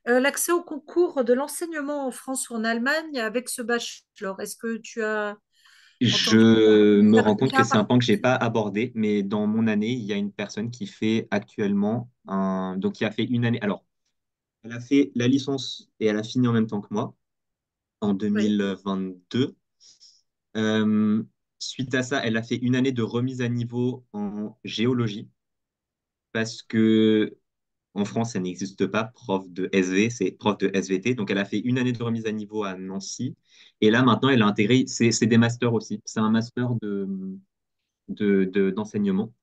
L'accès au concours de l'enseignement en France ou en Allemagne avec ce bachelor, est-ce que tu as entendu Je me rends des compte que cas c'est un point que j'ai particuliers? pas abordé, mais dans mon année, il y a une personne qui fait actuellement donc qui a fait une année. Alors, elle a fait la licence et elle a fini en même temps que moi en Oui, 2022. Euh, Suite à ça, elle a fait une année de remise à niveau en géologie parce que en France, ça n'existe pas, prof de SV, c'est prof de SVT. Donc, elle a fait une année de remise à niveau à Nancy. Et là, maintenant, elle a intégré, c'est des masters aussi. C'est un master d'enseignement.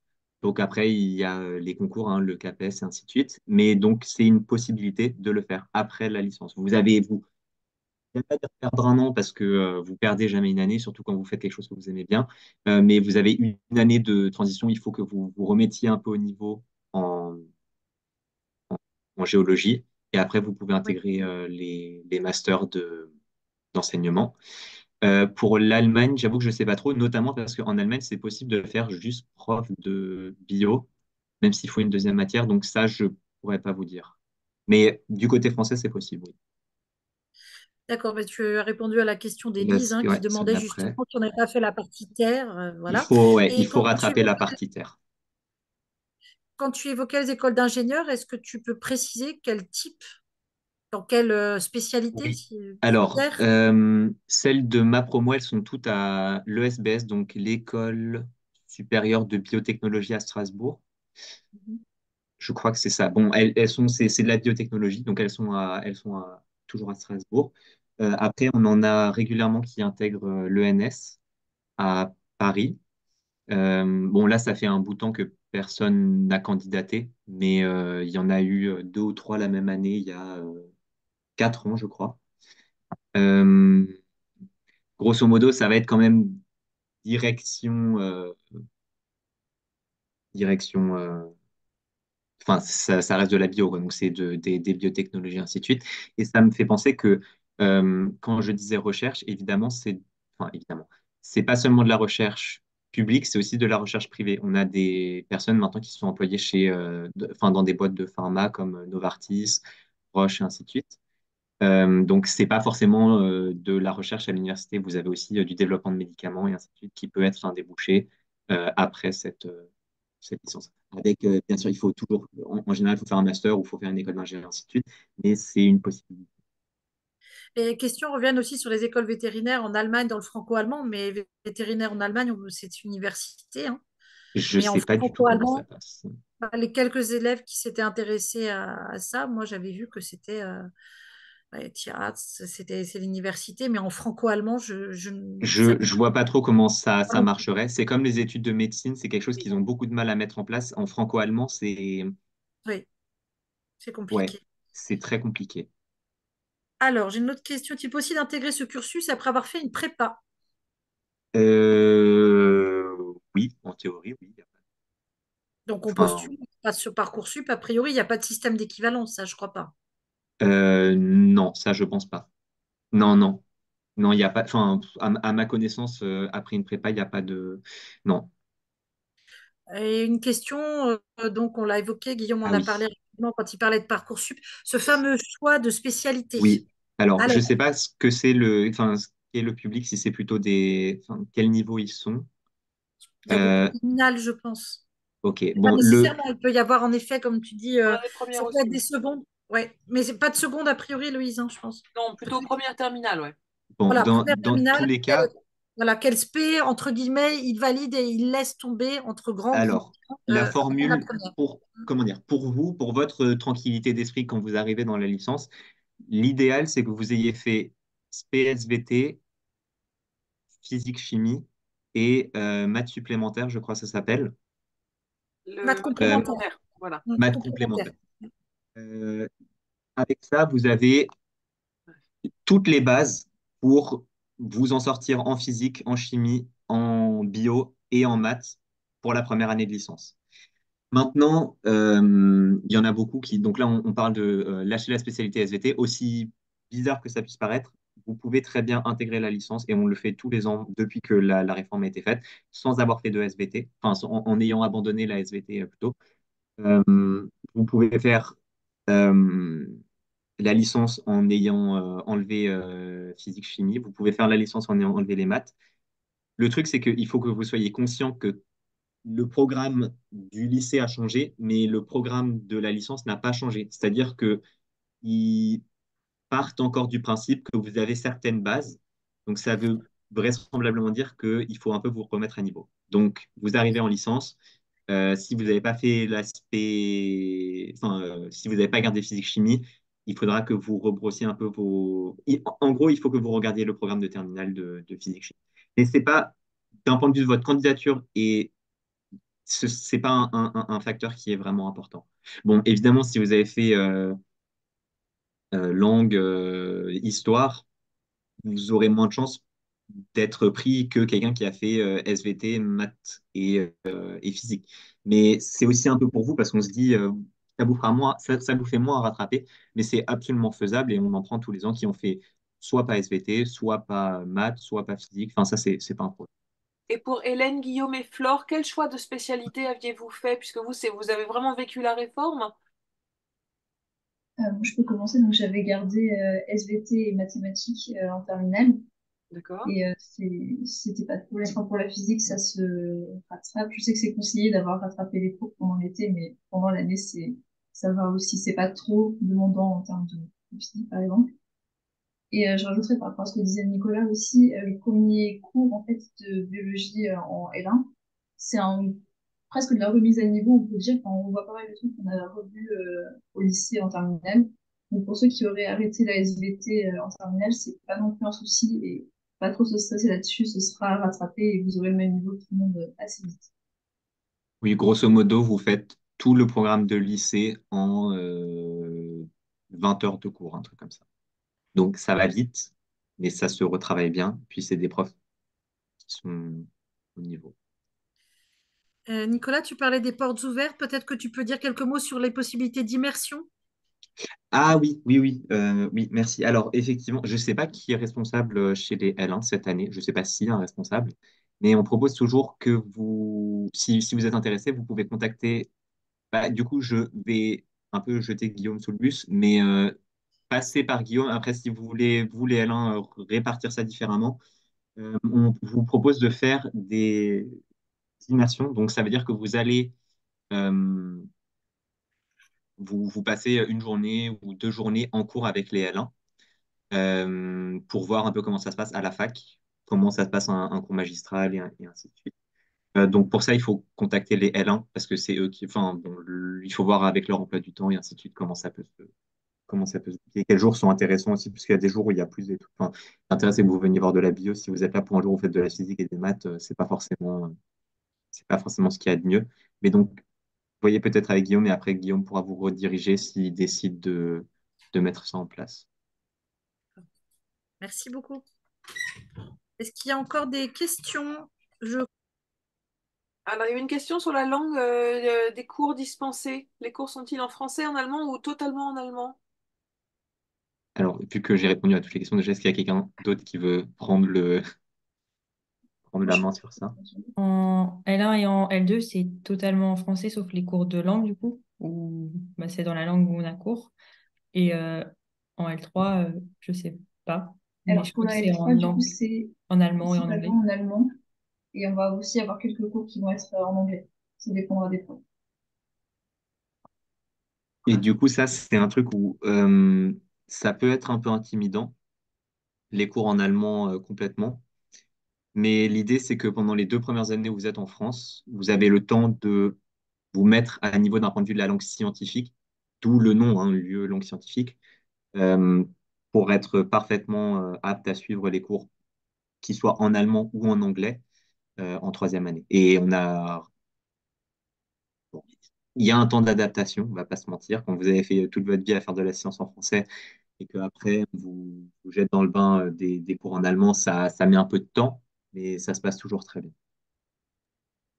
Donc après, il y a les concours, hein, le CAPES et ainsi de suite. Mais donc, c'est une possibilité de le faire après la licence. Je ne vais pas dire perdre un an parce que vous perdez jamais une année, surtout quand vous faites quelque chose que vous aimez bien. Mais vous avez une année de transition. Il faut que vous vous remettiez un peu au niveau en, en géologie. Et après, vous pouvez Oui. intégrer les masters d'enseignement. Pour l'Allemagne, j'avoue que je ne sais pas trop, notamment parce qu'en Allemagne, c'est possible de faire juste prof de bio, même s'il faut une deuxième matière. Donc ça, je ne pourrais pas vous dire. Mais du côté français, c'est possible, oui. D'accord, mais tu as répondu à la question d'Élise Là, qui ouais, celle demandait d'après. justement si on n'avait pas fait la partie terre. Il Voilà. faut, ouais, il Et faut rattraper la partie terre. quand tu évoquais les écoles d'ingénieurs, est-ce que tu peux préciser quel type, dans quelle spécialité, Oui. si Alors, terre? celles de ma promo, elles sont toutes à l'ESBS, donc l'École supérieure de biotechnologie à Strasbourg. Je crois que c'est ça. Bon, c'est de la biotechnologie, donc toujours à Strasbourg. Après, on en a régulièrement qui intègrent l'ENS à Paris. Bon, là, ça fait un bout de temps que personne n'a candidaté, mais il y en a eu deux ou trois la même année, il y a 4 ans, je crois. Euh, Grosso modo, ça va être quand même direction, direction. Enfin, ça reste de la bio, quoi. Donc c'est des biotechnologies, ainsi de suite. Et ça me fait penser que quand je disais recherche, évidemment, enfin, évidemment, c'est pas seulement de la recherche publique, c'est aussi de la recherche privée. On a des personnes maintenant qui sont employées enfin, dans des boîtes de pharma comme Novartis, Roche et ainsi de suite. Donc, c'est pas forcément de la recherche à l'université. Vous avez aussi du développement de médicaments et ainsi de suite qui peut être un débouché après cette licence. Avec, bien sûr, il faut toujours, en général, il faut faire un master ou il faut faire une école d'ingénieur, ainsi de suite. Mais c'est une possibilité. Les questions reviennent aussi sur les écoles vétérinaires en Allemagne, dans le franco-allemand, mais vétérinaire en Allemagne, c'est une université, hein. Je Mais en sais pas du tout comment ça franco-allemand, passe. les quelques élèves qui s'étaient intéressés à ça, moi j'avais vu que c'était ouais, Tierarzt, c'est l'université, mais en franco-allemand, je ne Je savais je vois pas trop comment ça pas. marcherait. C'est comme les études de médecine, c'est quelque chose Oui. qu'ils ont beaucoup de mal à mettre en place. En franco-allemand, Oui, c'est ouais, compliqué. c'est très compliqué. Alors, j'ai une autre question. Est-il possible d'intégrer ce cursus après avoir fait une prépa? Oui, en théorie, oui. Donc, on Enfin, postule, on passe sur Parcoursup. A priori, il n'y a pas de système d'équivalence, ça, je crois pas. non, ça, je pense pas. Non, non. Non, il n'y a pas. Enfin, à ma connaissance, après une prépa, il n'y a pas de. Non. Et une question, donc on l'a évoqué, Guillaume en Ah a oui. parlé rapidement quand il parlait de Parcoursup, ce fameux choix de spécialité. Oui. Alors, je Alors, ne sais pas ce que c'est enfin, ce qu'est le public, si c'est plutôt enfin, quel niveau ils sont. il y a beaucoup Euh, de terminales, je pense. ok. Pas Bon, nécessairement, il peut y avoir en effet, comme tu dis, Ouais, les premières ça peut aussi. être des secondes. Ouais, mais c'est pas de seconde a priori, Louise, hein, je pense. Non, plutôt première terminale, ouais. bon, Voilà, première dans tous terminale, les cas, voilà, quel spé, entre guillemets, il valide et il laisse tomber entre grands guillemets alors, la avant la formule première. comment dire, pour vous, pour votre tranquillité d'esprit quand vous arrivez dans la licence, l'idéal, c'est que vous ayez fait SPSVT, physique-chimie et maths supplémentaire, je crois que ça s'appelle. Le Maths mode Euh, complémentaire. complémentaire, voilà. Maths Complémentaire. complémentaire. Euh, Avec ça, vous avez toutes les bases pour vous en sortir en physique, en chimie, en bio et en maths pour la première année de licence. Maintenant, il y en a beaucoup qui. Donc là, on parle de lâcher la spécialité SVT. Aussi bizarre que ça puisse paraître, vous pouvez très bien intégrer la licence et on le fait tous les ans depuis que la réforme a été faite, sans avoir fait de SVT, enfin en ayant abandonné la SVT plutôt. Vous pouvez faire euh, la licence en ayant enlevé physique-chimie. Vous pouvez faire la licence en ayant enlevé les maths. Le truc, c'est qu'il faut que vous soyez conscient que le programme du lycée a changé, mais le programme de la licence n'a pas changé. C'est-à-dire que ils partent encore du principe que vous avez certaines bases. Donc, ça veut vraisemblablement dire qu'il faut un peu vous remettre à niveau. Donc, vous arrivez en licence. Si vous n'avez pas fait l'aspect, enfin, si vous n'avez pas gardé physique-chimie, il faudra que vous rebrossiez un peu En gros, il faut que vous regardiez le programme de terminale de physique-chimie. Mais c'est pas, d'un point de vue de votre candidature et c'est pas un facteur qui est vraiment important. Bon, évidemment, si vous avez fait langue, histoire, vous aurez moins de chances d'être pris que quelqu'un qui a fait SVT, maths et physique. Mais c'est aussi un peu pour vous parce qu'on se dit, ça vous fera moins, ça vous fait moins à rattraper, mais c'est absolument faisable et on en prend tous les ans qui ont fait soit pas SVT, soit pas maths, soit pas physique. Enfin, ça, c'est pas un problème. Et pour Hélène, Guillaume et Flore, quel choix de spécialité aviez-vous fait, puisque vous avez vraiment vécu la réforme? Moi, je peux commencer. Donc, j'avais gardé SVT et mathématiques en terminale. D'accord. Et c'était pas de problème. Enfin, pour la physique, ça se rattrape. Je sais que c'est conseillé d'avoir rattrapé les cours pendant l'été, mais pendant l'année, ça va aussi. C'est pas trop demandant en termes de physique, par exemple. Et je rajouterais par rapport à ce que disait Nicolas aussi, le premier cours en fait de biologie en L1, c'est presque de la remise à niveau, on peut dire, quand on voit pas mal de trucs qu'on a revus au lycée en terminale. Donc pour ceux qui auraient arrêté la SVT en terminale, c'est pas non plus un souci et pas trop se stresser là-dessus, ce sera rattrapé et vous aurez le même niveau que tout le monde assez vite. Oui, grosso modo, vous faites tout le programme de lycée en 20 heures de cours, un truc comme ça. Donc, ça va vite, mais ça se retravaille bien. Puis, c'est des profs qui sont au niveau. Nicolas, tu parlais des portes ouvertes. Peut-être que tu peux dire quelques mots sur les possibilités d'immersion. Ah oui, oui, oui, oui, merci. Alors, effectivement, je ne sais pas qui est responsable chez les L1 cette année. Je ne sais pas s'il y a un responsable, mais on propose toujours que vous, si vous êtes intéressé, vous pouvez contacter. Bah, du coup, je vais un peu jeter Guillaume sous le bus, mais passez par Guillaume. Après, si vous voulez, vous les L1, répartir ça différemment, on vous propose de faire des immersions. Donc, ça veut dire que vous allez euh, vous passez une journée ou 2 journées en cours avec les L1 pour voir un peu comment ça se passe à la fac, comment ça se passe un cours magistral et ainsi de suite. Donc pour ça, il faut contacter les L1 parce que c'est eux qui, enfin, bon, il faut voir avec leur emploi du temps et ainsi de suite comment ça peut se goupiller. Quels jours sont intéressants aussi, parce qu'il y a des jours où il y a plus d'études. Enfin, l'intérêt, c'est que vous veniez voir de la bio. Si vous êtes là pour un jour où vous faites de la physique et des maths, c'est pas forcément ce qu'il y a de mieux. Mais donc, voyez peut-être avec Guillaume et après Guillaume pourra vous rediriger s'il décide de mettre ça en place. Merci beaucoup. Est-ce qu'il y a encore des questions? Je... Alors, il y a une question sur la langue des cours dispensés. Les cours sont-ils en français, en allemand ou totalement en allemand? Alors, vu que j'ai répondu à toutes les questions, déjà, est-ce qu'il y a quelqu'un d'autre qui veut prendre Moi, la je main peux sur ça? En L1 et en L2, c'est totalement en français, sauf les cours de langue, du coup, où bah, c'est dans la langue où on a cours. Et en L3, je sais pas, mais Alors je pour crois que la c'est L3, du coup, c'est en allemand et en anglais. principalement en allemand. Et on va aussi avoir quelques cours qui vont être en anglais. Ça dépendra des profs. Et du coup, ça, c'est un truc où ça peut être un peu intimidant, les cours en allemand complètement. Mais l'idée, c'est que pendant les 2 premières années où vous êtes en France, vous avez le temps de vous mettre à niveau d'un point de vue de la langue scientifique, d'où le nom, hein, lieu langue scientifique, euh, pour être parfaitement apte à suivre les cours, qu'ils soient en allemand ou en anglais, en 3e année. Et bon, il y a un temps d'adaptation, on va pas se mentir. Quand vous avez fait toute votre vie à faire de la science en français et qu'après vous jette dans le bain des cours en allemand, ça met un peu de temps, mais ça se passe toujours très bien.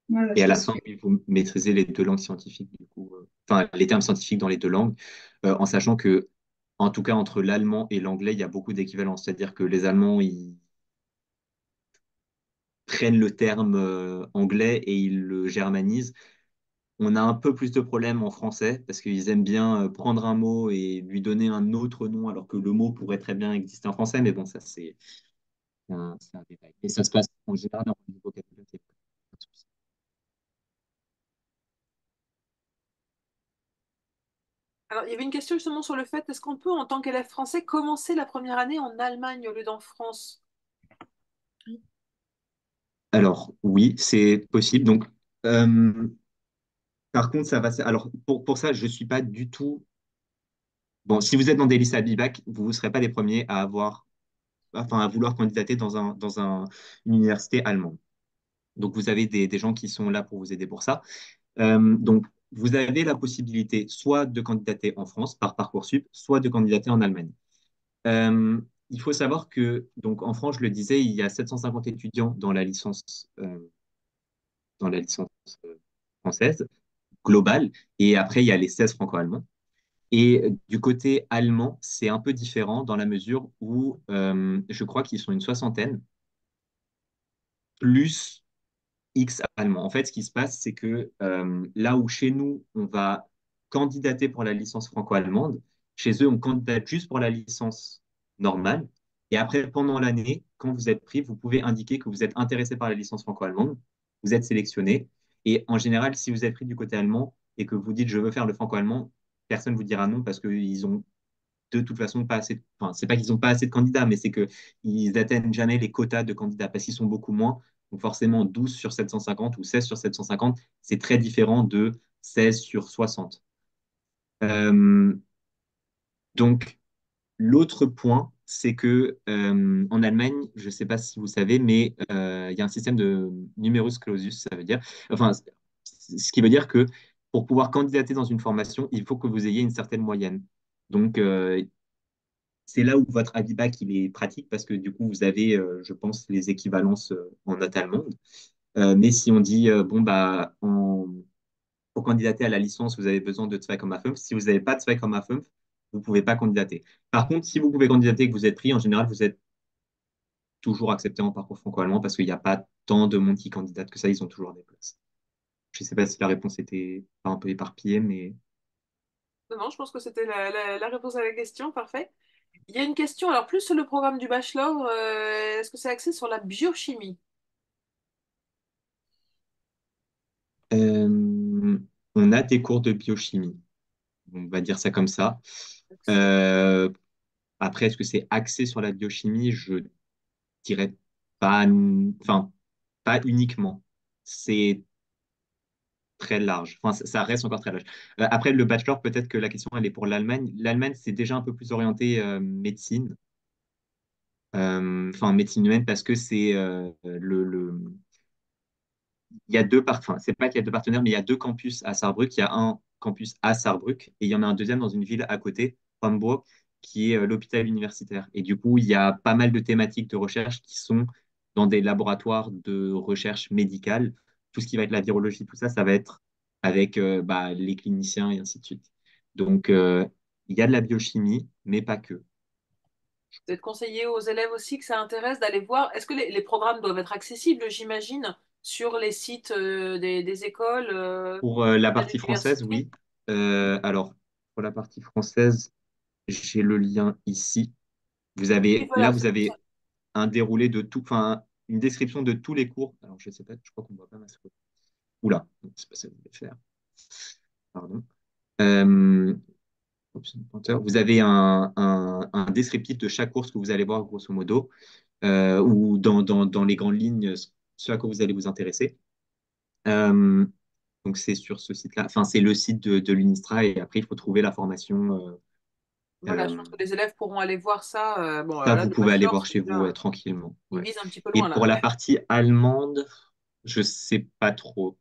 Ouais, bah, Et à la c'est fin, sûr. oui, vous maîtrisez les 2 langues scientifiques, du coup, enfin, les termes scientifiques dans les 2 langues, en sachant que, en tout cas, entre l'allemand et l'anglais, il y a beaucoup d'équivalence. C'est-à-dire que les Allemands, ils prennent le terme anglais et ils le germanisent. On a un peu plus de problèmes en français parce qu'ils aiment bien prendre un mot et lui donner un autre nom alors que le mot pourrait très bien exister en français. Mais bon, ça, c'est un détail. Et ça se passe en général dans le vocabulaire. Alors, il y avait une question justement sur le fait, est-ce qu'on peut, en tant qu'élève français, commencer la première année en Allemagne au lieu d'en France? Alors, oui, c'est possible. Donc, euh, par contre, ça va. Alors, pour ça, je ne suis pas du tout. Bon, si vous êtes dans des lycées à Bibac, vous ne serez pas les premiers à avoir, enfin, à vouloir candidater dans une université allemande. Donc, vous avez des gens qui sont là pour vous aider pour ça. Donc, vous avez la possibilité soit de candidater en France par Parcoursup, soit de candidater en Allemagne. Euh, il faut savoir que, donc, en France, je le disais, il y a 750 étudiants dans la licence française globale, et après, il y a les 16 franco-allemands. Et du côté allemand, c'est un peu différent dans la mesure où je crois qu'ils sont une soixantaine, plus X allemands. En fait, ce qui se passe, c'est que là où chez nous, on va candidater pour la licence franco-allemande, chez eux, on candidate juste pour la licence normale. Et après, pendant l'année, quand vous êtes pris, vous pouvez indiquer que vous êtes intéressé par la licence franco-allemande, vous êtes sélectionné. Et en général, si vous êtes pris du côté allemand et que vous dites je veux faire le franco-allemand, personne ne vous dira non parce qu'ils ont de toute façon pas assez. Enfin, c'est pas qu'ils n'ont pas assez de candidats, mais c'est qu'ils atteignent jamais les quotas de candidats parce qu'ils sont beaucoup moins. Donc forcément, 12 sur 750 ou 16 sur 750, c'est très différent de 16 sur 60. Euh, donc, l'autre point, c'est que en Allemagne, je ne sais pas si vous savez, mais il y a un système de numerus clausus, ça veut dire, enfin, ce qui veut dire que pour pouvoir candidater dans une formation, il faut que vous ayez une certaine moyenne. Donc, c'est là où votre Abibac il est pratique parce que du coup, vous avez, je pense, les équivalences en note allemande. Mais si on dit, bon, bah, pour candidater à la licence, vous avez besoin de Zweikoma5. Si vous n'avez pas de Zweikoma5, vous ne pouvez pas candidater. Par contre, si vous pouvez candidater et que vous êtes pris, en général, vous êtes toujours accepté en parcours franco-allemand parce qu'il n'y a pas tant de monde qui candidate que ça, ils ont toujours des places. Je ne sais pas si la réponse était pas un peu éparpillée, mais Non, non, je pense que c'était la réponse à la question, parfait. Il y a une question, alors plus sur le programme du bachelor, est-ce que c'est axé sur la biochimie? euh, on a des cours de biochimie. On va dire ça comme ça. Euh, Après, est-ce que c'est axé sur la biochimie? Je dirais pas, enfin, pas uniquement. C'est très large. Enfin, ça reste encore très large. Après, le bachelor, peut-être que la question, elle est pour l'Allemagne. L'Allemagne, c'est déjà un peu plus orienté médecine, enfin, médecine humaine, parce que c'est il y a enfin, c'est pas qu'il y a deux partenaires, mais il y a deux campus à Sarrebruck. Il y a un campus à Sarrebruck et il y en a un deuxième dans une ville à côté, Hambourg, qui est l'hôpital universitaire. Et du coup, il y a pas mal de thématiques de recherche qui sont dans des laboratoires de recherche médicale. Tout ce qui va être la virologie, tout ça, ça va être avec bah, les cliniciens et ainsi de suite. Donc, il y a de la biochimie, mais pas que. Vous êtes conseillé aux élèves aussi que ça intéresse d'aller voir. Est-ce que les programmes doivent être accessibles, j'imagine, sur les sites des écoles, Pour la à partie française, l'université? oui. Alors, pour la partie française, j'ai le lien ici. Oui, Là, voilà. vous avez un déroulé de tout, enfin, une description de tous les cours. Alors, je sais pas, je crois qu'on voit pas ma souris. Oula, non, c'est pas ça que je voulais faire. Pardon. Euh, Option pointeur. Vous avez un descriptif de chaque course que vous allez voir, grosso modo, ou dans les grandes lignes, ce à quoi vous allez vous intéresser. Euh, donc, c'est sur ce site-là. Enfin, c'est le site de l'UNISTRA et après, il faut trouver la formation. Voilà, je pense Euh, que les élèves pourront aller voir ça. Bon, Ça, là, vous le pouvez aller bachelor, voir c'est chez vous déjà, tranquillement. ils Ouais. visent un petit peu Et loin, pour là. la partie allemande, je sais pas trop.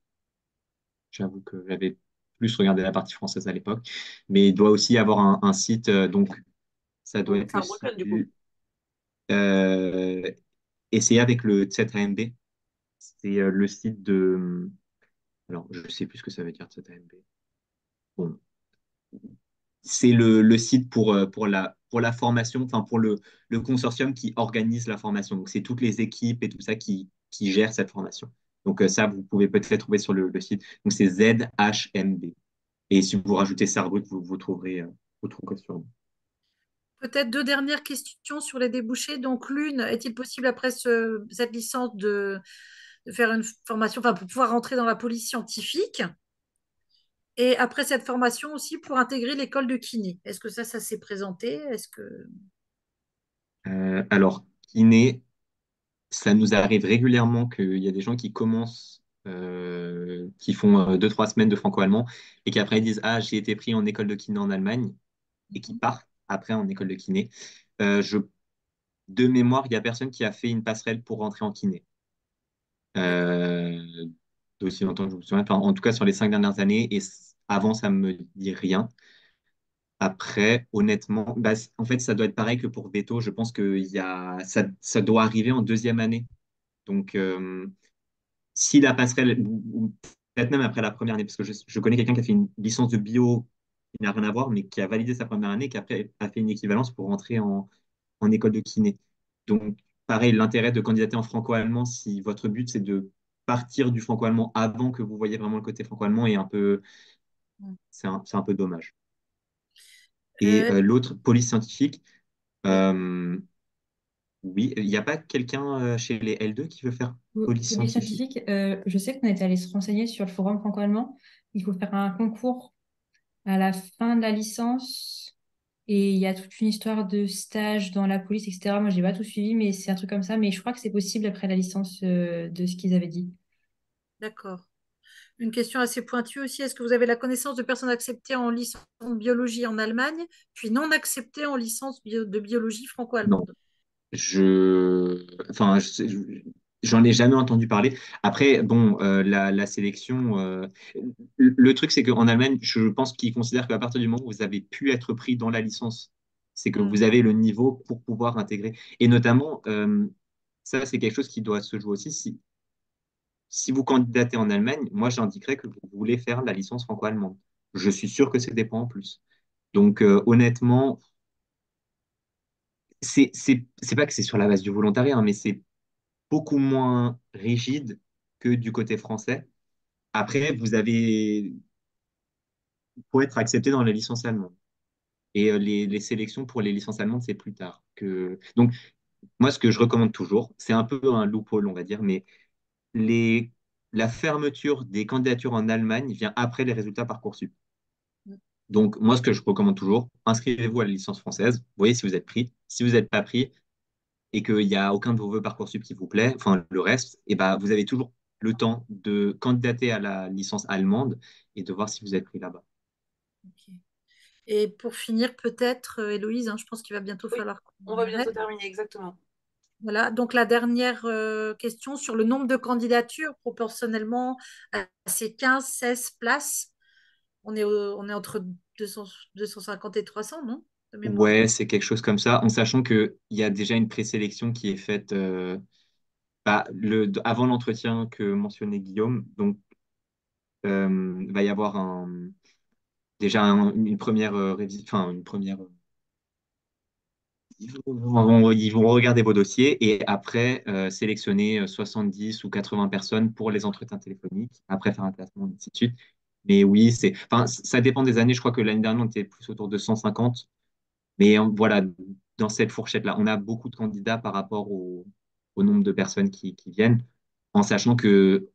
J'avoue que j'avais plus regardé la partie française à l'époque. Mais il doit aussi y avoir un site, donc ça doit être le site Saarbrücken, du coup. du essayer avec le ZAMB. C'est le site de. Alors, je sais plus ce que ça veut dire ZAMB. Bon, c'est le site pour la formation, enfin pour le consortium qui organise la formation. Donc, c'est toutes les équipes et tout ça qui gèrent cette formation. Donc, ça, vous pouvez peut-être trouver sur le site. Donc, c'est ZHMB. Et si vous rajoutez Sarrebruck, vous trouverez sûrement. Peut-être deux dernières questions sur les débouchés. Donc, l'une, est-il possible après cette licence de faire une formation, enfin, pour pouvoir rentrer dans la police scientifique? Et après cette formation aussi, pour intégrer l'école de kiné. Est-ce que ça s'est présenté? Est-ce que... Alors, kiné, ça nous arrive régulièrement qu'il y a des gens qui commencent, qui font 2, 3 semaines de franco-allemand et qui après disent, ah, j'ai été pris en école de kiné en Allemagne et qui partent après en école de kiné. Euh, je, de mémoire, il n'y a personne qui a fait une passerelle pour rentrer en kiné. euh, d'aussi longtemps que je me souviens. Enfin, en tout cas, sur les 5 dernières années, et avant, ça me dit rien. Après, honnêtement, bah, en fait, ça doit être pareil que pour Veto. Je pense que ça doit arriver en deuxième année. Donc, si la passerelle, ou peut-être même après la première année, parce que je connais quelqu'un qui a fait une licence de bio qui n'a rien à voir, mais qui a validé sa première année, qui après a fait une équivalence pour rentrer en école de kiné. Donc, pareil, l'intérêt de candidater en franco-allemand, si votre but c'est de partir du franco-allemand avant que vous voyez vraiment le côté franco-allemand, est un peu, c'est un peu dommage. Et Euh, l'autre, police scientifique, oui. euh, oui, il n'y a pas quelqu'un chez les L2 qui veut faire police Pour les scientifique? scientifiques, je sais qu'on est allé se renseigner sur le forum franco-allemand. Il faut faire un concours à la fin de la licence et il y a toute une histoire de stage dans la police, etc. Moi, j'ai pas tout suivi, mais c'est un truc comme ça. Mais je crois que c'est possible après la licence de ce qu'ils avaient dit. D'accord. Une question assez pointue aussi. Est-ce que vous avez la connaissance de personnes acceptées en licence de biologie en Allemagne, puis non acceptées en licence de biologie Non. franco-allemande? Enfin, j'en ai jamais entendu parler. Après, bon, la sélection, le truc, c'est qu'en Allemagne, je pense qu'ils considèrent qu'à partir du moment où vous avez pu être pris dans la licence, c'est que Hmm. vous avez le niveau pour pouvoir intégrer. Et notamment, ça, c'est quelque chose qui doit se jouer aussi. Si vous candidatez en Allemagne, moi, j'indiquerai que vous voulez faire la licence franco-allemande. Je suis sûr que c'est des points en plus. Donc, honnêtement, c'est pas que c'est sur la base du volontariat, hein, mais c'est beaucoup moins rigide que du côté français. Après, faut être accepté dans la licence allemande. Et les sélections pour les licences allemandes, c'est plus tard. Donc, moi, ce que je recommande toujours, c'est un peu un loophole, on va dire, mais les... la fermeture des candidatures en Allemagne vient après les résultats Parcoursup. Donc, moi, ce que je recommande toujours, inscrivez-vous à la licence française, voyez si vous êtes pris. Si vous n'êtes pas pris, et qu'il n'y a aucun de vos vœux Parcoursup qui vous plaît, enfin le reste, et ben, vous avez toujours le temps de candidater à la licence allemande et de voir si vous êtes pris là-bas. Ok. Et pour finir, peut-être, Héloïse, hein, je pense qu'il va bientôt Oui, falloir on va qu'on bientôt arrête. terminer, exactement. Voilà, donc la dernière question sur le nombre de candidatures proportionnellement à ces 15-16 places. On est entre 200 250 et 300, non? De mémoire. Ouais, c'est quelque chose comme ça, en sachant qu'il y a déjà une présélection qui est faite avant l'entretien que mentionnait Guillaume. Donc, il va y avoir déjà une première révision, enfin, une première. Ils vont regarder vos dossiers et après sélectionner 70 ou 80 personnes pour les entretiens téléphoniques, après faire un classement, et ainsi de suite. Mais oui, enfin, ça dépend des années. Je crois que l'année dernière, on était plus autour de 150. Mais voilà, dans cette fourchette-là, on a beaucoup de candidats par rapport au nombre de personnes qui viennent, en sachant que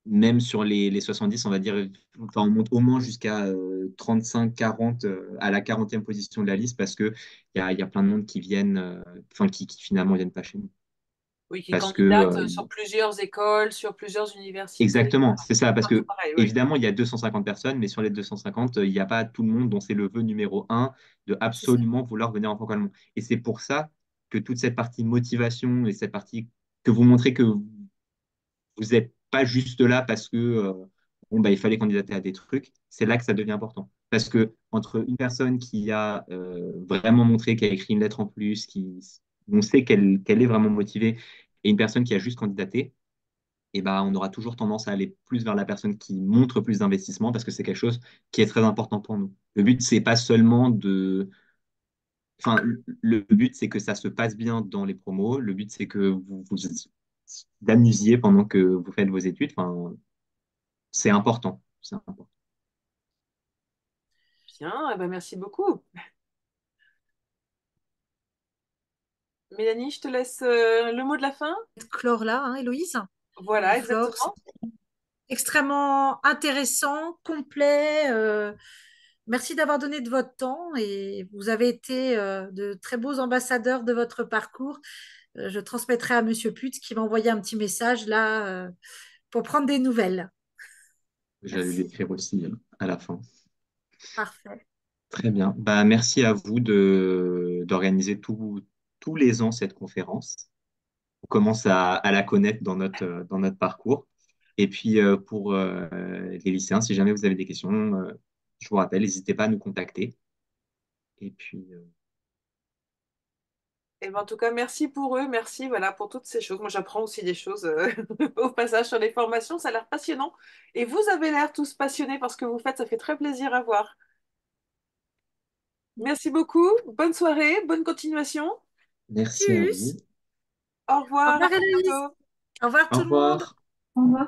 même sur les 70, on va dire, enfin, on monte au moins jusqu'à 35-40 à la 40e position de la liste parce que il y a plein de monde qui viennent, enfin, qui finalement viennent pas chez nous. Oui, qui Parce que, candidate sur plusieurs écoles, sur plusieurs universités, exactement, etc. c'est ça, parce Partout que pareil, oui. évidemment, il y a 250 personnes, mais sur les 250, il n'y a pas tout le monde dont c'est le vœu numéro un de C'est ça. absolument vouloir venir en franco-allemand. Et c'est pour ça que toute cette partie motivation et cette partie que vous montrez que vous n'êtes pas juste là parce que bon, bah, il fallait candidater à des trucs, c'est là que ça devient important. Parce que entre une personne qui a vraiment montré qu'elle a écrit une lettre en plus, on sait qu'elle est vraiment motivée, et une personne qui a juste candidaté, et ben, on aura toujours tendance à aller plus vers la personne qui montre plus d'investissement parce que c'est quelque chose qui est très important pour nous. Le but, c'est pas seulement de. Enfin, le but, c'est que ça se passe bien dans les promos. Le but, c'est que vous amusiez pendant que vous faites vos études. Enfin, c'est important. C'est important. Bien, eh ben, merci beaucoup. Mélanie, je te laisse le mot de la fin. Chlore là, hein, Héloïse. Voilà, Flore, c'est exactement. extrêmement intéressant, complet. Merci d'avoir donné de votre temps et vous avez été de très beaux ambassadeurs de votre parcours. Je transmettrai à Monsieur Putz qui m'a envoyé un petit message là pour prendre des nouvelles. J'allais Merci. l'écrire aussi à la fin. Parfait. Très bien. Bah, merci à vous d'organiser tous les ans cette conférence. on commence à la connaître dans notre parcours. Et puis pour les lycéens, si jamais vous avez des questions, je vous rappelle, n'hésitez pas à nous contacter. Et puis, Et ben, en tout cas, merci pour eux, merci voilà, pour toutes ces choses. Moi, j'apprends aussi des choses au passage sur les formations, ça a l'air passionnant. Et vous avez l'air tous passionnés par ce que vous faites, ça fait très plaisir à voir. Merci beaucoup, bonne soirée, bonne continuation. merci à vous. Tchuss. Au Au revoir, à revoir, Héloïse. bientôt. Au revoir Au tout le monde. revoir. Au revoir.